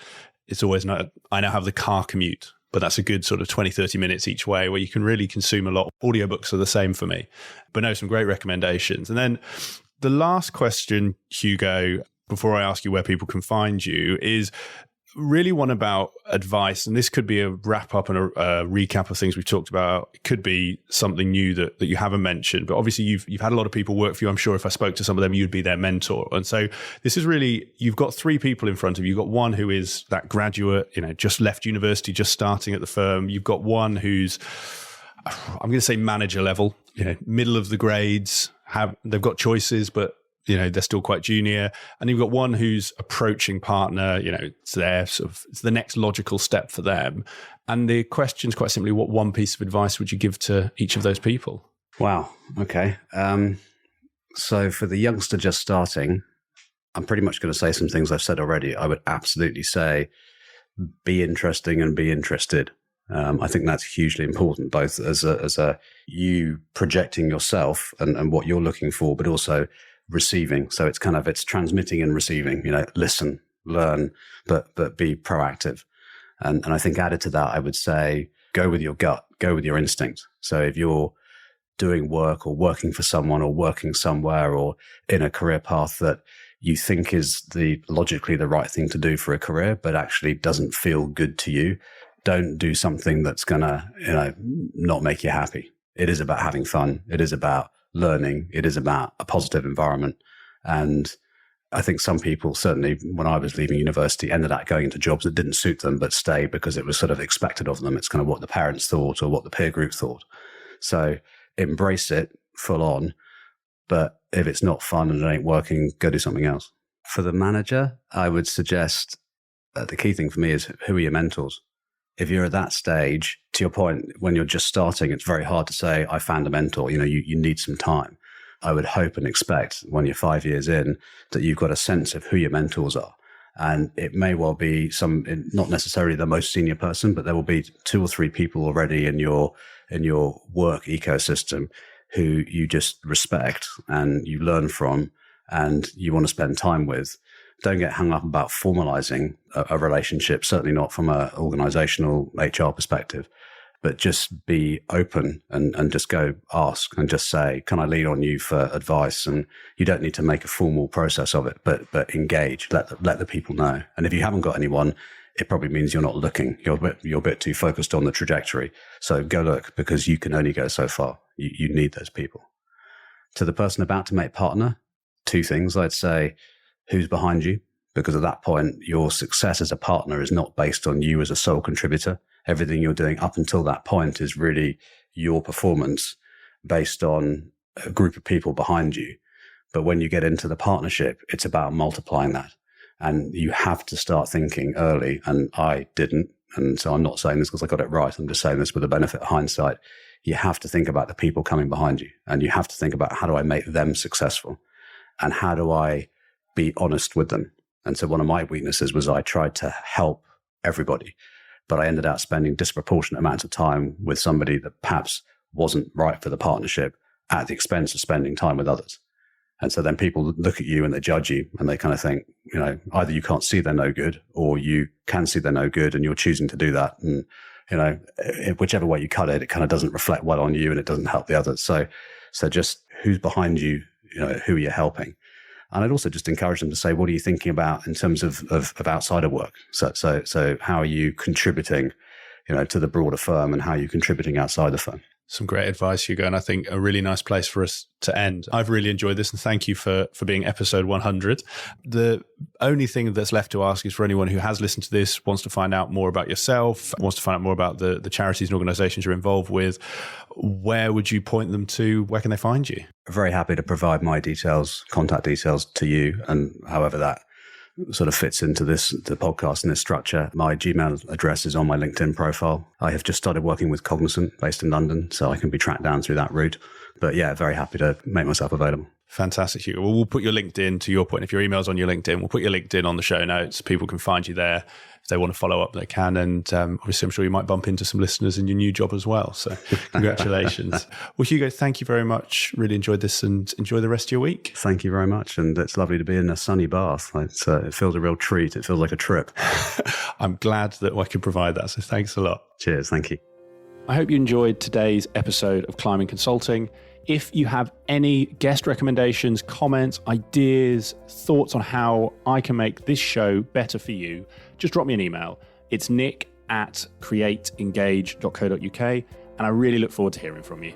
it's always not, I now have the car commute, but that's a good sort of 20, 30 minutes each way where you can really consume a lot. Audiobooks are the same for me, but no, some great recommendations. And then the last question, Hugo, before I ask you where people can find you, is really one about advice. And this could be a wrap up and a recap of things we've talked about. It could be something new that you haven't mentioned, but obviously you've had a lot of people work for you. I'm sure if I spoke to some of them, you'd be their mentor. And so this is really, you've got 3 people in front of you. You've got one who is that graduate, just left university, just starting at the firm. You've got one who's, I'm going to say manager level, middle of the grades, they've got choices, but they're still quite junior. And you've got one who's approaching partner, it's it's the next logical step for them. And the question's quite simply, what one piece of advice would you give to each of those people? Wow. Okay. So for the youngster just starting, I'm pretty much going to say some things I've said already. I would absolutely say, be interesting and be interested. I think that's hugely important, both as a you projecting yourself and what you're looking for, but also receiving. So it's transmitting and receiving, listen, learn, but be proactive. And I think added to that, I would say, go with your gut, go with your instinct. So if you're doing work or working for someone or working somewhere or in a career path that you think is logically the right thing to do for a career, but actually doesn't feel good to you, don't do something that's going to, not make you happy. It is about having fun. It is about learning. It is about a positive environment. And I think some people, certainly when I was leaving university, ended up going into jobs that didn't suit them, but stayed because it was sort of expected of them. It's kind of what the parents thought or what the peer group thought. So embrace it full on. But if it's not fun and it ain't working, go do something else. For the manager, I would suggest that the key thing for me is, who are your mentors? If you're at that stage, to your point, when you're just starting, it's very hard to say, I found a mentor. You need some time. I would hope and expect when you're 5 years in that you've got a sense of who your mentors are. And it may well be not necessarily the most senior person, but there will be 2 or 3 people already in your work ecosystem who you just respect and you learn from and you want to spend time with. Don't get hung up about formalizing a relationship, certainly not from an organizational HR perspective. But just be open and just go ask and just say, can I lean on you for advice? And you don't need to make a formal process of it, but engage, let the people know. And if you haven't got anyone, it probably means you're not looking. You're a bit too focused on the trajectory. So go look, because you can only go so far. You need those people. To the person about to make partner, 2 things. I'd say, who's behind you? Because at that point, your success as a partner is not based on you as a sole contributor. Everything you're doing up until that point is really your performance based on a group of people behind you. But when you get into the partnership, it's about multiplying that. And you have to start thinking early. And I didn't. And so I'm not saying this because I got it right. I'm just saying this with the benefit of hindsight. You have to think about the people coming behind you. And you have to think about, how do I make them successful? And how do I be honest with them? And so one of my weaknesses was I tried to help everybody, but I ended up spending disproportionate amounts of time with somebody that perhaps wasn't right for the partnership at the expense of spending time with others. And so then people look at you and they judge you and they kind of think, either you can't see they're no good or you can see they're no good and you're choosing to do that. And, whichever way you cut it, it kind of doesn't reflect well on you and it doesn't help the others. So just who's behind you, who are you helping? And I'd also just encourage them to say, what are you thinking about in terms of outside of work? So how are you contributing, to the broader firm, and how are you contributing outside the firm? Some great advice, Hugo, and I think a really nice place for us to end. I've really enjoyed this, and thank you for being episode 100. The only thing that's left to ask is for anyone who has listened to this, wants to find out more about yourself, wants to find out more about the charities and organizations you're involved with, where would you point them to? Where can they find you? Very happy to provide my contact details to you, and however that sort of fits into the podcast and this structure. My Gmail address is on my LinkedIn profile. I have just started working with Cognizant based in London, so I can be tracked down through that route. But yeah, very happy to make myself available. Fantastic, Hugo. Well, we'll put your LinkedIn, to your point, if your email's on your LinkedIn, we'll put your LinkedIn on the show notes. People can find you there. If they want to follow up, they can. And obviously, I'm sure you might bump into some listeners in your new job as well. So congratulations. Well, Hugo, thank you very much. Really enjoyed this, and enjoy the rest of your week. Thank you very much. And it's lovely to be in a sunny Bath. It feels a real treat. It feels like a trip. I'm glad that I could provide that. So thanks a lot. Cheers. Thank you. I hope you enjoyed today's episode of Climbing Consulting. If you have any guest recommendations, comments, ideas, thoughts on how I can make this show better for you, just drop me an email. It's nick@createengage.co.uk, and I really look forward to hearing from you.